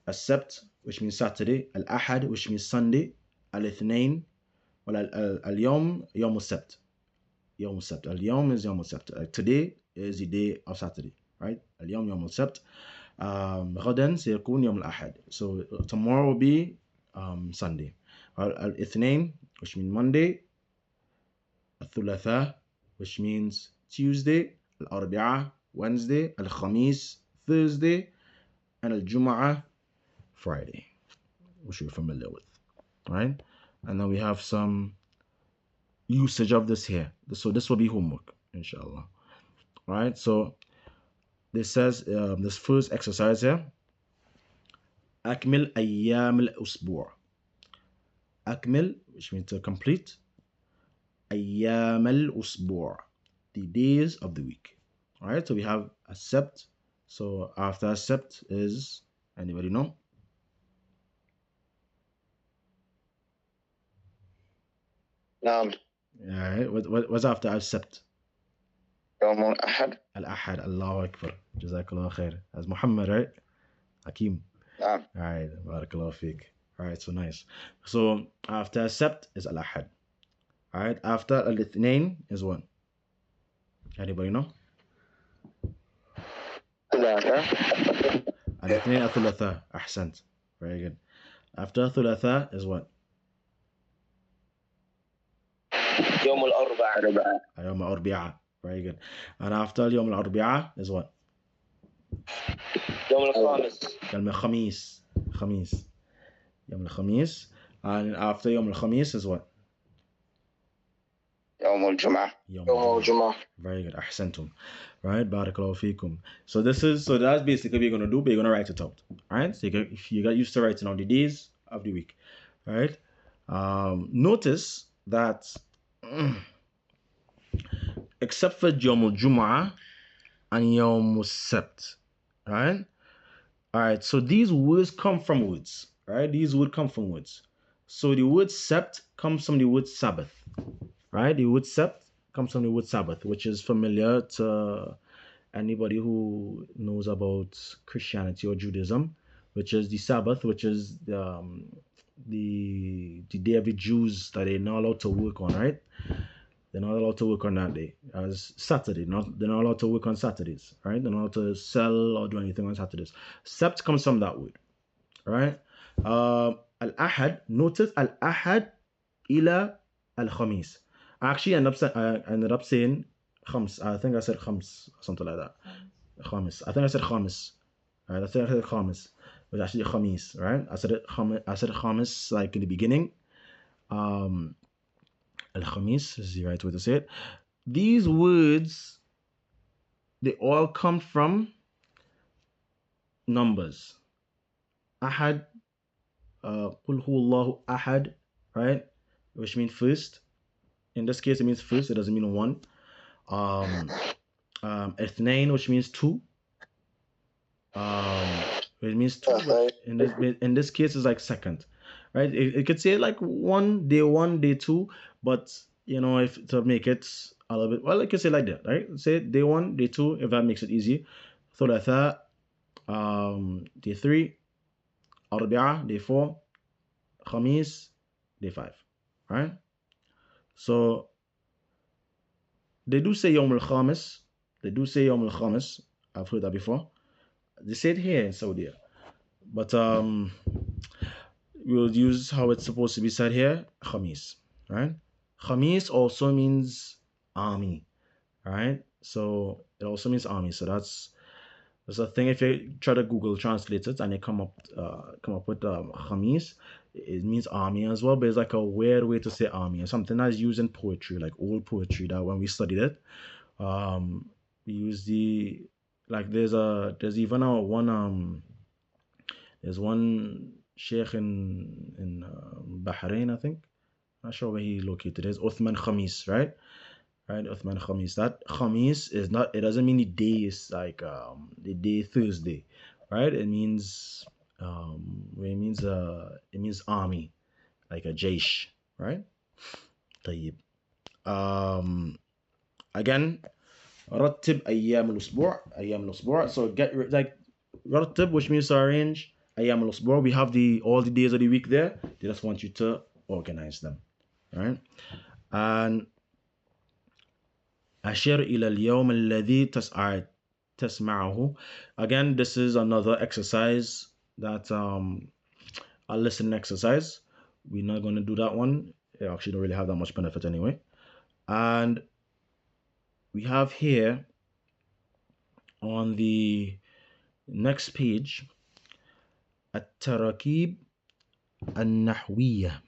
Sept, which means Saturday, Al-Ahad, which means Sunday, Al-Ithnain, Al-Yawm, Yawm al-Sept. Yawm al-Sept. Al-Yawm is Yawm al-Sept. Today is the day of Saturday, right? Al-Yawm Yawm al-Sept. غدا سيكون يوم الأحد. So tomorrow will be Sunday. Al-Ithnain, which means Monday. Al-Thulatha, which means Tuesday. Al-Arbi'ah, Wednesday. Al-Khamis, Thursday. And Al-Jum'ah, Friday, which you're familiar with, right? And then we have some usage of this here. So this will be homework, inshallah. All right, so this says, this first exercise here, أكمل أيام الأسبوع. أكمل, which means to complete, أيام الأسبوع, the days of the week. All right, so we have Sept. So after Sept is, anybody know? نعم. All right, what's after Sept? يوم الأحد. Al-Ahad. Allahu Akbar. Jazakallah khair. As Muhammad, right? Hakim. نعم. All right, barakallahu feek. All right, so nice. So after Sept is Al-Ahad. All right, after Al-Ithnain is what? Anybody know? ثلاثة. Al-Ithnain Al-Thulatha. Ahsant. Very good. After Thulatha is what? يوم الأربعاء. Yawm al-Arbi'ah. Very good. And after Yawm al-Arbi'ah is what? يوم الخامس. Yawm al-Khamis. Yawm al-Khamis. And after Yawm al-Khamis is what? يوم الجمعة. Yawm al-Jum'ah. Very good. Ahsantum. Right? Barakallahu feekum. So that's basically what you're going to do, but you're going to write it out. Right? So you got used to writing out the days of the week. Right? Notice that except for Yawm al-Jum'ah and Yawm al-Sept, right? All right, so these words come from words, right? These words come from words. So the word Sept comes from the word Sabbath, right? The word Sept comes from the word Sabbath, which is familiar to anybody who knows about Christianity or Judaism, which is the Sabbath, which is the day of the Jews that they're not allowed to work on, right? They're not allowed to work on that day as Saturday. They're not allowed to work on Saturdays, right? They're not allowed to sell or do anything on Saturdays. Sept comes from that word, right? Al-Ahad, notice Al-Ahad ila Al-Khamis. Actually, I ended up saying khams. I think I said khams, something like that. Khamis. I think I said khamis. Right? I think I said khamis. It was actually khamis, right? I said khamis like in the beginning. Al khamis is the right way to say it. These words, they all come from numbers. Ahad, qul huwallahu ahad, right? Which means first. In this case, it means first. It doesn't mean one. Ithnain, which means two. It means two, but in this case, it's like second, right? It could say like one, day two, but you know, if to make it a little bit, well, it could say like that, right? Say day one, day two, if that makes it easy. Thulatha, day three. Arabiyyah, day four. Khamis, day five, right? So they do say Yawm al-Khamis. They do say Yawm al-Khamis. I've heard that before. They say it here in Saudi, but we'll use how it's supposed to be said here, Khamis, right? Khamis also means army, right? So it also means army. So that's a thing. If you try to Google translate it and you come up with Khamis, it means army as well, but it's like a weird way to say army. It's something that's used in poetry, like old poetry, that when we studied it, we use the, like there's even there's one sheikh in Bahrain, I think. Not sure where he located is. Uthman Khamis, right? Right, Uthman Khamis. That Khamis is not, it doesn't mean the day is like the day Thursday, right? It means it means army, like a jaysh, right? طيب. Again, رتب أيام الأسبوع. So get like رتب, which means to arrange. أيام الأسبوع, we have all the days of the week there. They just want you to organize them, right? And أشر إلى اليوم الذي تسمعه. Again, this is another exercise that a listening exercise. We're not going to do that one. It actually don't really have that much benefit anyway. And we have here on the next page التراكيب النحوية.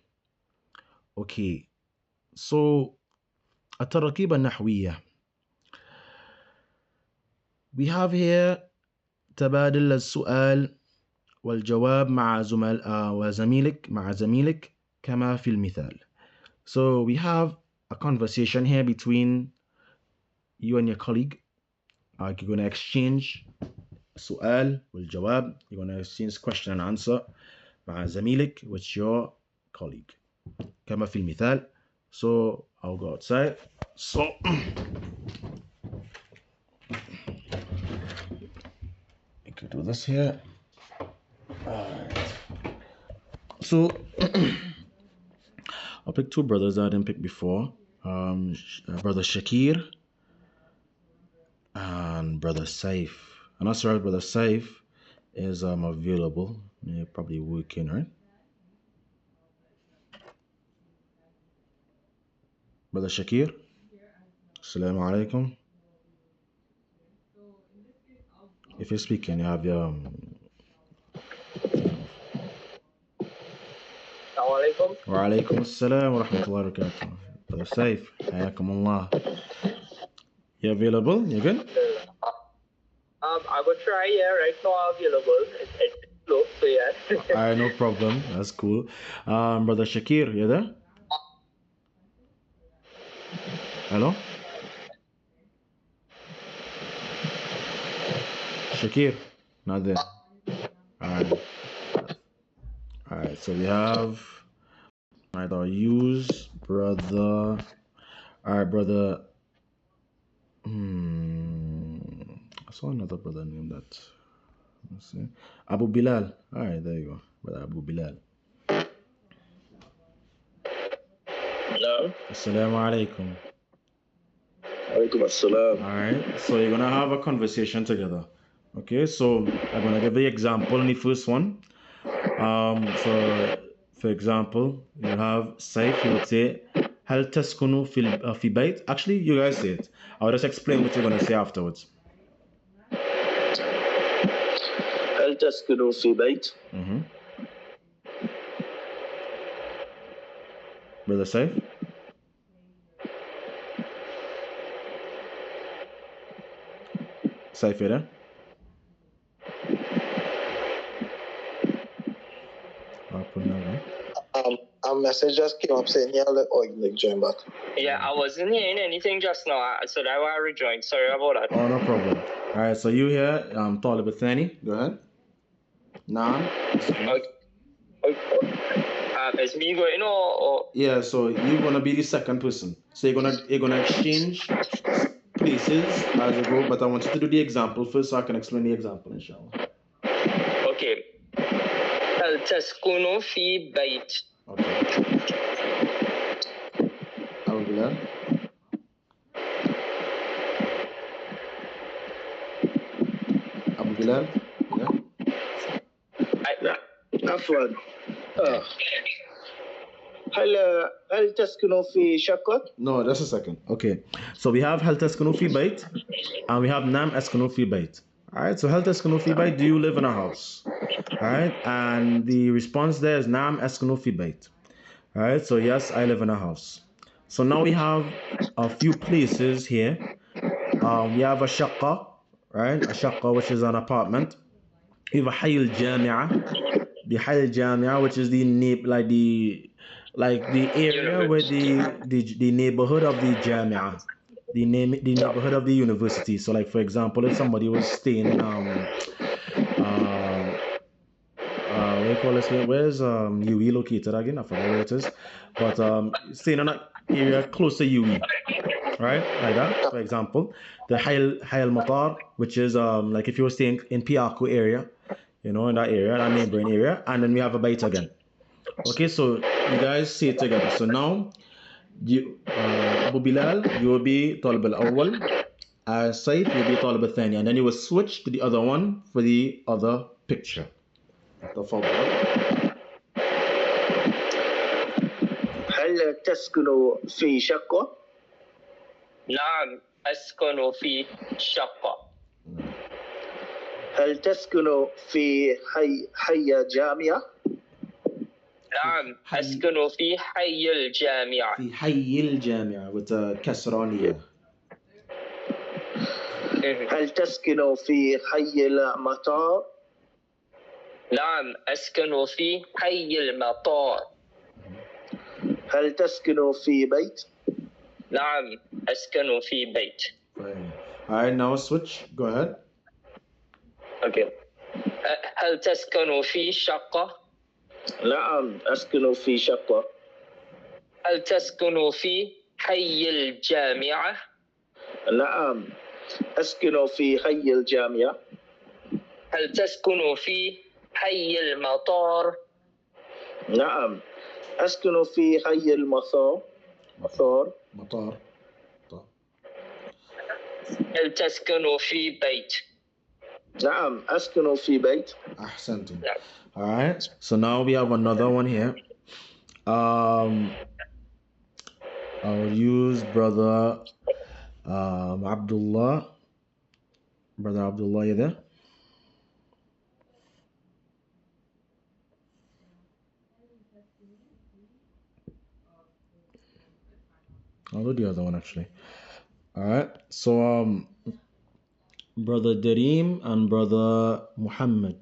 Okay, so التراكيب النحوية, we have here تبادل السؤال والجواب مع زميلك كما في المثال. So we have a conversation here between you and your colleague. You're going to exchange سؤال والجواب. You're going to exchange question and answer مع زميلك, with your colleague. كما في المثال. So I'll go outside. So I can do this here. Alright. So I'll pick two brothers I didn't pick before. Brother Shakir and Brother Saif. I'm not sure if Brother Saif is available. You're probably working, right? Brother Shakir. Assalamu alaikum. If you're speaking, you have your Wa alaikum assalam wa rahmatullahi wa barakatuh. Brother Saif, hayakum Allah. You available? You good? I would try, yeah, right now I'm available. It's slow, so yeah. Alright, no problem. That's cool. Brother Shakir, you there? Hello? Shakir, not there. Alright, so we have I'll use brother. Alright, brother. I saw another brother named that. Let's see. Abu Bilal. Alright, there you go. Brother Abu Bilal. Hello. Assalamu alaikum. Alaikum assalam. Alright, so you're gonna have a conversation together. Okay, so I'm gonna give the example in the first one. For example, you have Saif, he would say, هل تسكن في بيت. Actually, you guys say it. I'll just explain what you're going to say afterwards. هل تسكن في بيت؟ Brother Saif. Saif, you there? I'll put that one. A message just came up saying yeah, like join back. Yeah, I wasn't hearing anything just now, so that's why I rejoined. Sorry about that. Oh, no problem. All right, so you here, طالب الثاني. Go ahead. نعم. Is me going or? Yeah, so you're gonna be the second person. So you're gonna exchange places as you go, but I want you to do the example first so I can explain the example, inshallah. Okay. هل تسكن في بيت؟ Okay. Abu Bilal. Abu Bilal. Yeah. عفوا هل تسكن في شقة؟ No, that's a second. Okay. So we have هل تسكن في بيت and we have نعم أسكن في بيت. Alright, so هل تسكن في بيت, do you live in a house? Alright, and the response there is نعم أسكن في بيت. Alright, so yes, I live in a house. So now we have a few places here. We have a شقة, right? A شقة, which is an apartment. We have a حي الجامعة. The حي الجامعة, which is the area where the neighborhood of the jamia, the neighborhood of the university. So like, for example, if somebody was staying in what do you call this here? Where's UE located again? I forgot where it is. But staying in an area close to UE, right? Like that, for example. The حي المطار, which is like if you were staying in Piaco area, you know, in that area, that neighboring area, and then we have a bait again. Okay, so you guys see it together. So now, you, Abu Bilal, you will be طالب الأول. Saif, you will be طالب الثاني, and then you will switch to the other one for the other picture. تفضل. هل تسكن في شقة؟ نعم أسكن في شقة. هل تسكن في حي جامعة؟ نعم أسكن في حي الجامعة. في حي الجامعة وكسرانية. هل تسكن في حي المطار؟ نعم أسكن في حي المطار. هل تسكن في بيت؟ نعم أسكن في بيت. Alright, now switch. Go ahead. Okay. هل تسكن في شقة؟ نعم أسكن في شقة. هل تسكن في حي الجامعة؟ نعم أسكن في حي الجامعة. هل تسكن في حي المطار؟ نعم أسكن في حي المطار. مطار. هل تسكن في بيت؟ نعم أسكن في بيت. أحسنتم. Alright, so now we have another one here. I'll use brother Abdullah. Brother Abdullah, you there? I'll do the other one actually. Alright, so brother Dareem and brother Muhammad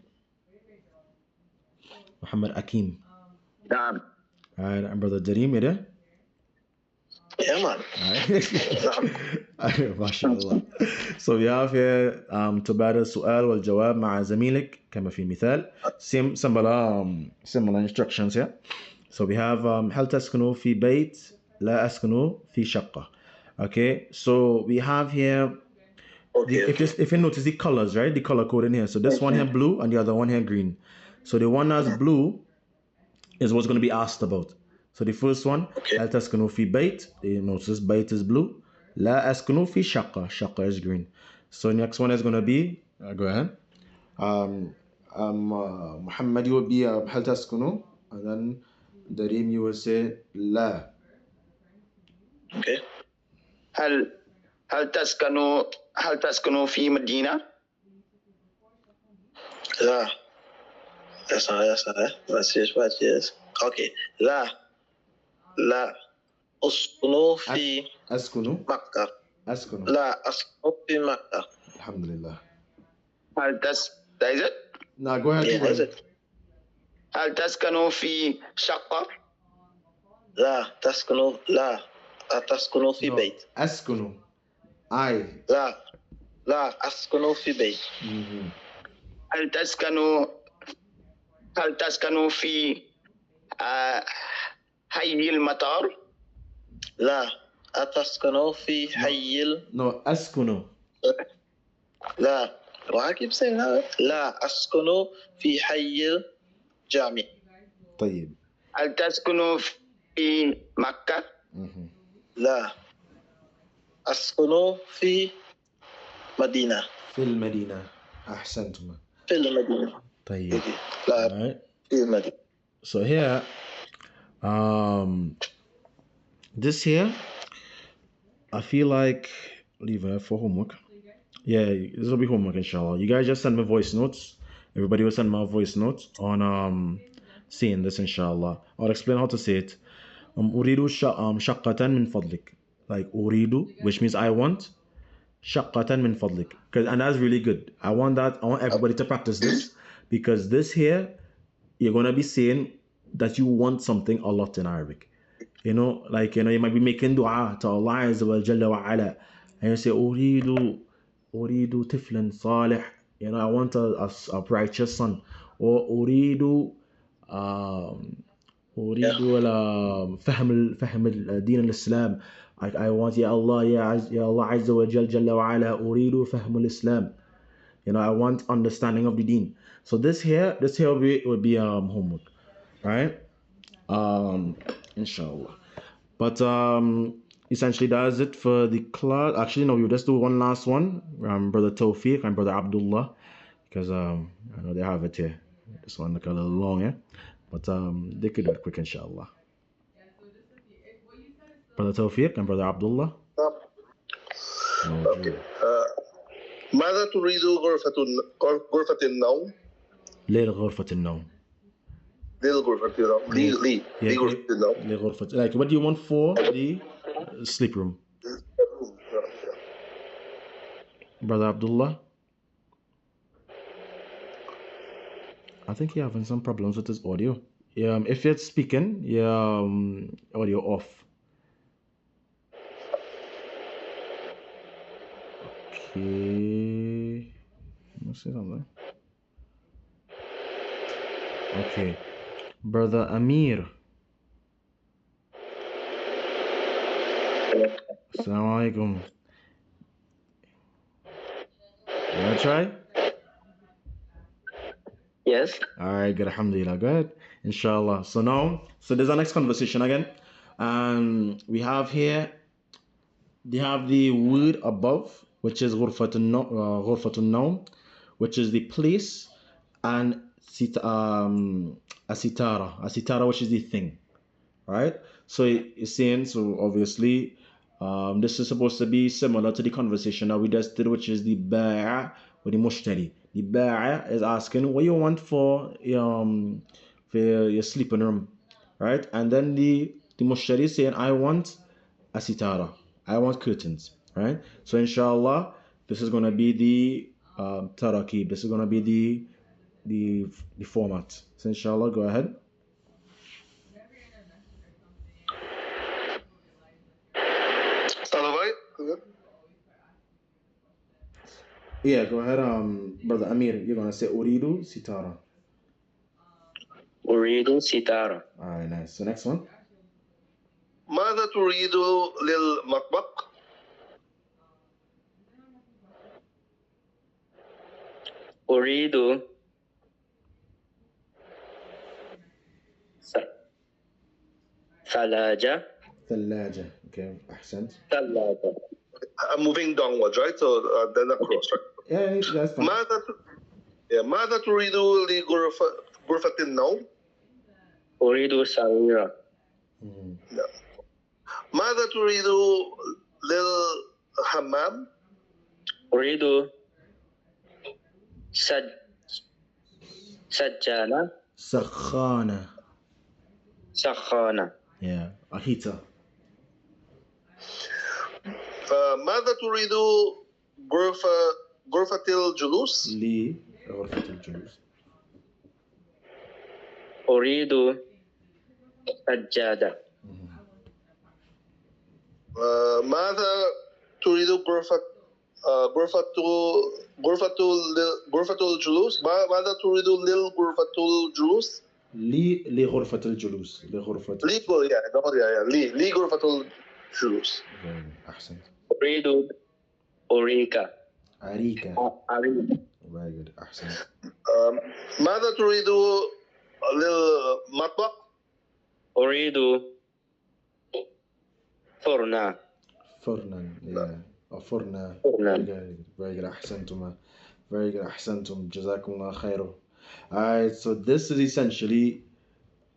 Akim. نعم. Alright, and brother Dareem, you there? Yeah, man. Alright. MashaAllah. So we have here تبادل السؤال والجواب مع زميلك كما في المثال. Similar instructions here. So we have هل تسكن في بيت لا أسكن في شقة. Okay, so we have here if you notice the colors, right? The color code in here. So this one here blue and the other one here green. So the one that's blue is what's going to be asked about. So the first one, هل تسكن في بيت. You notice بيت is blue. لا أسكن في شقة. شقة is green. So next one is going to be, go ahead. Muhammad, you will be هل تسكن, and then Dareem, you will say لا. Okay. هل تسكن في مدينة؟ لا. Yes, yes. Okay. لا أسكن في أسكن مكة. أسكن لا أسكن في مكة. الحمد لله. That is it? Now go ahead. Yeah, Go is ahead. it? هل تسكن في شقة؟ لا تسكن في No, بيت. أسكن I. لا أسكن في بيت. Mhm. هل تسكن في حي المطار؟ لا أتسكن في حي No, أسكن. لا. Why I keep saying that? لا أسكن في حي الجامع. طيب. هل تسكن في مكة؟ Mhm. لا أسكن في مدينة. في المدينة. أحسنتم. في المدينة. طيب. لا Alright. في المدينة. So here, this here, I feel like leave it for homework. Yeah, this will be homework, inshallah. You guys just send me voice notes. Everybody will send my voice notes on saying this, inshallah. I'll explain how to say it. أريد شقة من فضلك. Like أريد, which means I want. شقة من فضلك. And that's really good. I want everybody to practice this, because this here, you're gonna be saying that you want something a lot in Arabic. You know, like, you know, you might be making dua to Allah Azza wa Jalla wa Ala, and you say, أريد طفلا صالح. You know, I want a righteous son. Or أريد فهم الدين الإسلام. I want, Ya Allah, Ya Allah Azza wa Jalla wa Ala, أريد فهم الإسلام. You know, I want understanding of the deen. So this here will be homework, right? Inshallah. But essentially that's it for the class. Actually, no, we'll just do one last one. Brother Tawfiq and Brother Abdullah, because I know they have it here. This one look a little long, yeah, but they could do it quick, inshallah. Brother Tawfiq and Brother Abdullah. Okay. ماذا تريد غرفة النوم؟ لغرفة النوم. لغرفة النوم. لغرفة النوم. لغرفة, like, what do you want for the sleep room? Brother Abdullah? I think you're having some problems with his audio. If you're speaking, your audio off. Okay. Let's see something. Okay. Brother Amir. Assalamu alaikum. You wanna try? Yes. Alright, good, alhamdulillah, good. Inshallah. So there's our next conversation again. We have here, they have the word above, which is ghurfatun nawm, which is the place, and asitara, which is the thing, right? So it's saying, so obviously, this is supposed to be similar to the conversation that we just did, which is the ba'a or the mushtari. The ba'a is asking what you want for your sleeping room, right? And then the mushtari is saying, I want a sitara, I want curtains, right? So inshallah, this is gonna be the tarakib. This is gonna be the format. So inshallah, go ahead. Yeah, go ahead, Brother Amir. You're gonna say Uridu Sitara. أريد ستارة. Alright, nice. So next one. ماذا تريد للمطبخ؟ أريد ثلاجة. Okay, أحسنت. ثلاجة. I'm moving downwards, right? So then across, right? Yeah, that's fine. ماذا تريد غرفة النوم؟ أريد سريرا. ماذا تريد للحمام؟ أريد سج سجانة سخانة. سخانة. Yeah, a heater. ماذا تريد غرفة الجلوس؟ غرفة الجلوس. أريد سجادة. ماذا تريد غرفة الجلوس؟ ماذا تريد لغرفة الجلوس؟ لغرفة الجلوس. لغرفة. لغرفة الجلوس. أحسنت. أريد أريكا. عريكة. أريد. Very good. أحسنت. ماذا تريد للمطبخ؟ أريد فرنا. فرنا. Yeah. فرنا. فرنا. Very good. أحسنتم. Very good. أحسنتم. جزاكم الله خير. Alright, so this is essentially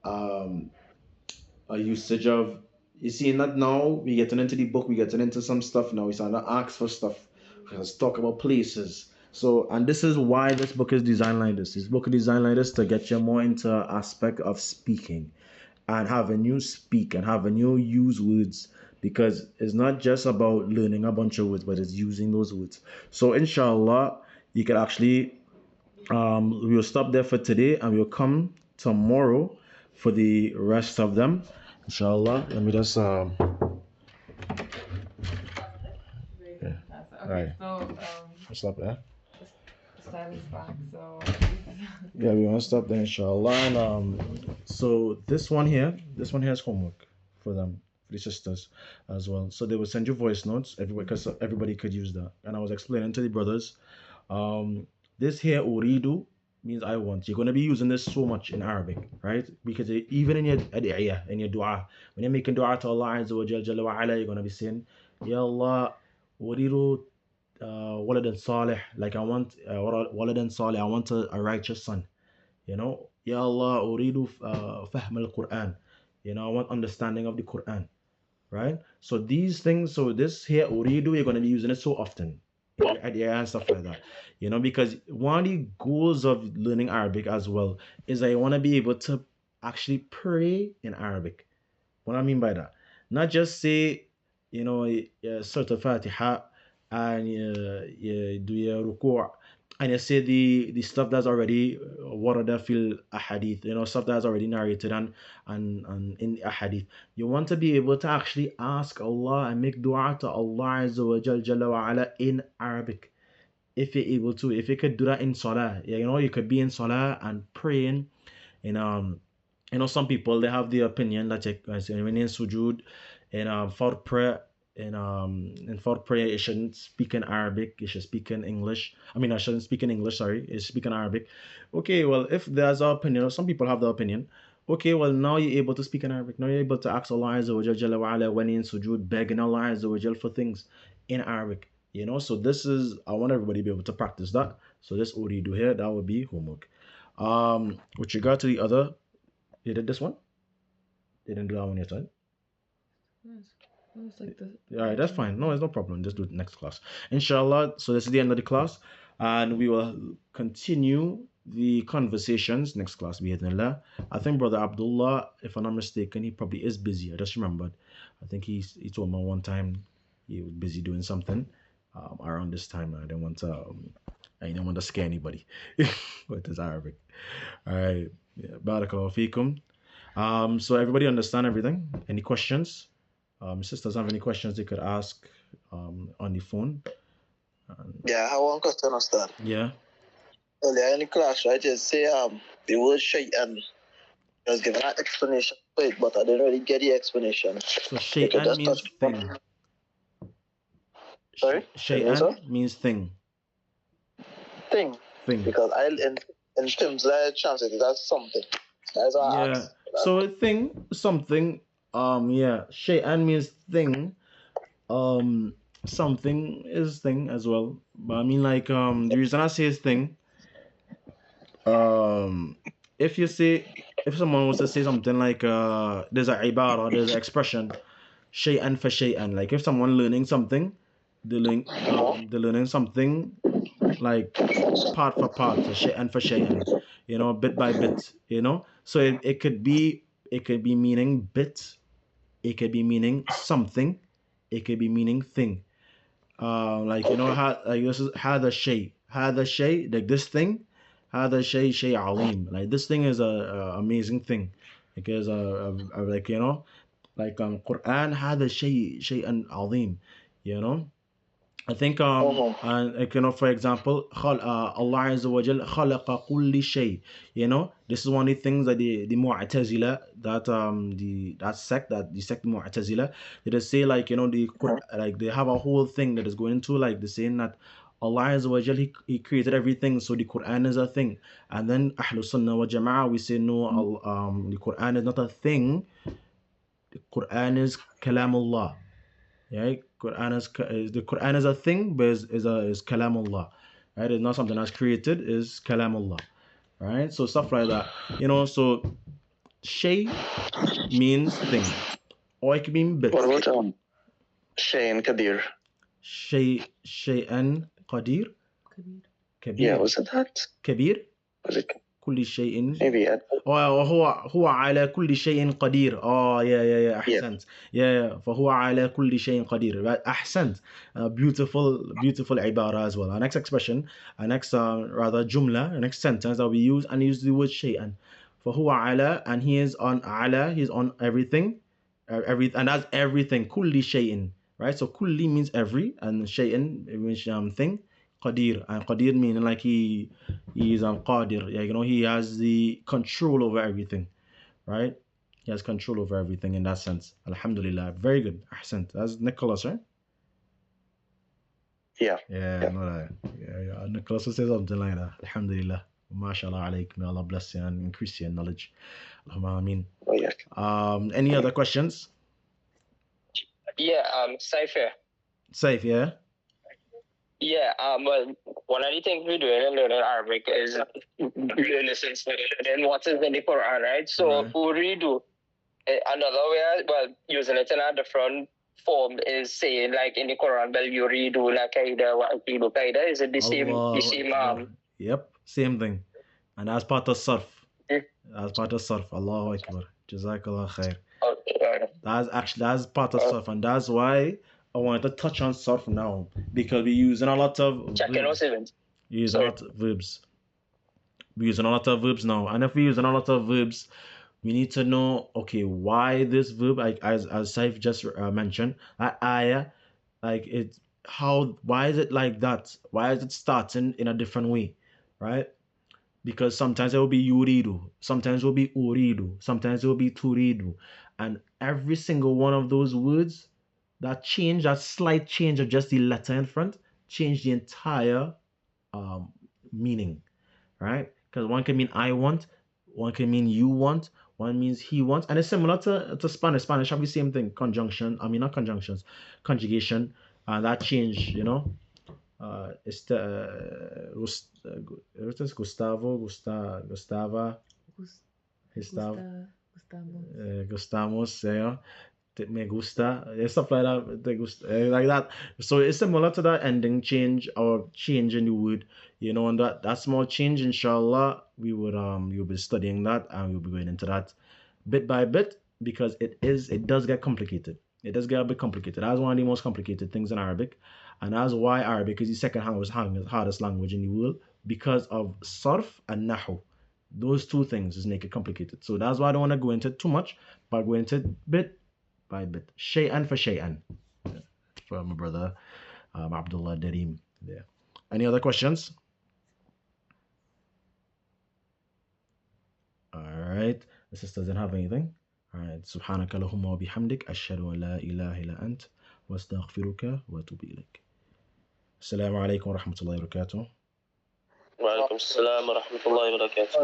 a usage of, you see, not now we getting into the book, we getting into some stuff now, we start to ask for stuff, let's talk about places. So, and this is why this book is designed like this. This book is designed like this to get you more into aspect of speaking and having you speak and having you use words, because it's not just about learning a bunch of words, but it's using those words. So inshallah, you can actually we'll stop there for today and we'll come tomorrow for the rest of them, inshallah. Let me just Very good. Yeah. Okay, Right. so stop there. the time is back, so Yeah, we want to stop there, inshallah. And so this one here is homework for them, for the sisters as well. So they will send you voice notes, everybody, because everybody could use that. And I was explaining to the brothers, this here uridu means I want. You're going to be using this so much in Arabic, right? Because even in your ad'iyah, in your dua, when you're making dua to Allah Azza wa Jalla wa Ala, you're going to be saying, Ya Allah, uridu waladan salih, like I want waladan salih, I want a righteous son. You know, Ya Allah, uridu fahm al-Quran. You know, I want understanding of the Quran, right? So these things, so this here uridu, you're going to be using it so often. Yeah, and stuff like that, you know, because one of the goals of learning Arabic as well is I want to be able to actually pray in Arabic. What I mean by that, not just say, you know, Surah Al-Fatiha and you do your ruku' and you say the stuff that's already warada fil ahadith, you know, stuff that's already narrated and in the ahadith. You want to be able to actually ask Allah and make dua to Allah Azza wa Jalla wa Ala in Arabic. If you're able to, if you could do that in Salah, you know, you could be in Salah and praying in you know, some people they have the opinion that when you're in sujood and for prayer and for prayer you shouldn't speak in Arabic, you should speak in English. I mean, I shouldn't speak in English, sorry, you speak in Arabic. Okay, well, if there's an opinion, or some people have the opinion, okay, well, now you're able to speak in Arabic. Now you're able to ask Allah Azza wa Jalla wa Ala when you're in sujood, begging Allah Azza wa Jalla for things in Arabic. You know, so this is, I want everybody to be able to practice that. So this what you do here, that would be homework. With regard to the other, you did this one? They didn't do that one yet, right? it's like the All right, that's fine. No, it's no problem. Just do it next class. Inshallah. So this is the end of the class. And we will continue the conversations next class. Bi'idhnillah. I think Brother Abdullah, if I'm not mistaken, he probably is busy. I just remembered. I think he told me one time he was busy doing something around this time. I didn't want to scare anybody with his Arabic. All right. Yeah. Barakallahu feekum. So everybody understand everything? Any questions? Sisters have any questions they could ask on the phone? Yeah, I have one question, Ustad. Yeah. Earlier in the class, right, you say the word shay'an. I was given an explanation for it, but I didn't really get the explanation. So shay'an means thing. Sorry? Shay'an means thing. Thing. Because in terms I translate it as something. That's what I asked. So a thing, something, yeah. Shay'an means thing. Something is thing as well. But I mean, like, the reason I say is thing, if someone wants to say something like, there's an ibara, there's an expression, shay'an for shay'an. Like if someone learning something, they're learning something like part for part, so shay'an for shay'an, you know, bit by bit, you know. So it could be meaning bit, it could be meaning something, it could be meaning thing. Like you know, like this is hada shay, like this thing, hada shay alim, like this thing is a amazing thing, because like you know, like Quran hada shay'an alim, you know. I think and like, you know, for example, Allah Azza wa Jal khalaqa kulli shay. You know, this is one of the things that the Mu'tazila, that the sect Mu'tazila, they just say, like, you know, like they have a whole thing that is going into, like, they're saying that Allah Azza wa Jal, he created everything, so the Quran is a thing. And then Ahlus Sunnah wa Jama'ah, we say no, the Quran is not a thing. The Quran is Kalamullah. Yeah, the Quran is a thing, but is Kalamullah, right? It's not something that's created, is Kalamullah, right? So stuff like that, you know. So shay means thing, or it could mean bit. What about Shay'an Kabir? Shay'an Qadir. Kabir. Yeah, was it that? Kabir. Was it كل شيء maybe? هو على كل شيء قدير. Yeah أحسنت. Yeah, فهو على كل شيء قدير. Right? أحسنت. Beautiful عبارة as well. Our next expression, our next rather جملة, our next sentence that we use, and use the word شيئا. فهو على, and he is on على, he's on everything, and that's everything. كل شيء, right? So كل means every, and شيئا means thing. Qadir, and Qadir meaning like he is Qadir, yeah, you know, he has the control over everything, right? He has control over everything in that sense. Alhamdulillah, very good. Ahsant. That's Nicholas, right? Yeah. I know that. Yeah. Nicholas will say something like that. Alhamdulillah. MashaAllah alayk. May Allah bless you and increase your knowledge. Allahumma ameen. Oh, yeah. Any other questions? Yeah, Safe, yeah? Yeah, well, one of the things we do in learning Arabic is learning what is in the Quran, right? So Right. Uridu, another way, well, using it in a different form is saying, like in the Quran, Bal Yuridu la kaida wa akidu kaida. Is it the same? Yep, same thing. And that's part of Sarf. Mm. That's part of Sarf. Allahu Akbar. Jazakallah khair. Okay. That's part of Sarf, and that's why I wanted to touch on Sarf now, because we're using a lot of verbs. Using a lot of verbs. We're using a lot of verbs now, and if we're using a lot of verbs, we need to know, okay, why this verb, like as Saif just mentioned, that ayah, like why is it like that? Why is it starting in a different way, right? Because sometimes it will be yuridu, sometimes it will be uridu, sometimes it will be turidu, and every single one of those words, that slight change of just the letter in front, change the entire meaning, right? Because one can mean I want, one can mean you want, one means he wants, and it's similar to Spanish. Spanish have the same thing, conjugation, that change, you know. Gustava, Gustamos, yeah. Me gusta, stuff like that, like that. So it's similar to that ending change or change in the word, you know, and that small change, inshallah, you'll be studying that, and we'll be going into that bit by bit, because it does get complicated. It does get a bit complicated. That's one of the most complicated things in Arabic, and that's why Arabic is the second hardest language in the world, because of sarf and nahu. Those two things just make it complicated. So that's why I don't want to go into it too much, but go into it bit by bit, shay'an for shay'an, for my brother Abdullah Dareem there. Any other questions? All right, the sister doesn't have anything. All right, subhanaka lahumma wa bihamdik, ashhadu an la ilaha illa ant, wa astaghfiruka wa atubu ilaik. Assalamu alaikum wa rahmatullahi wa barakatuh. وعليكم السلام ورحمة الله وبركاته.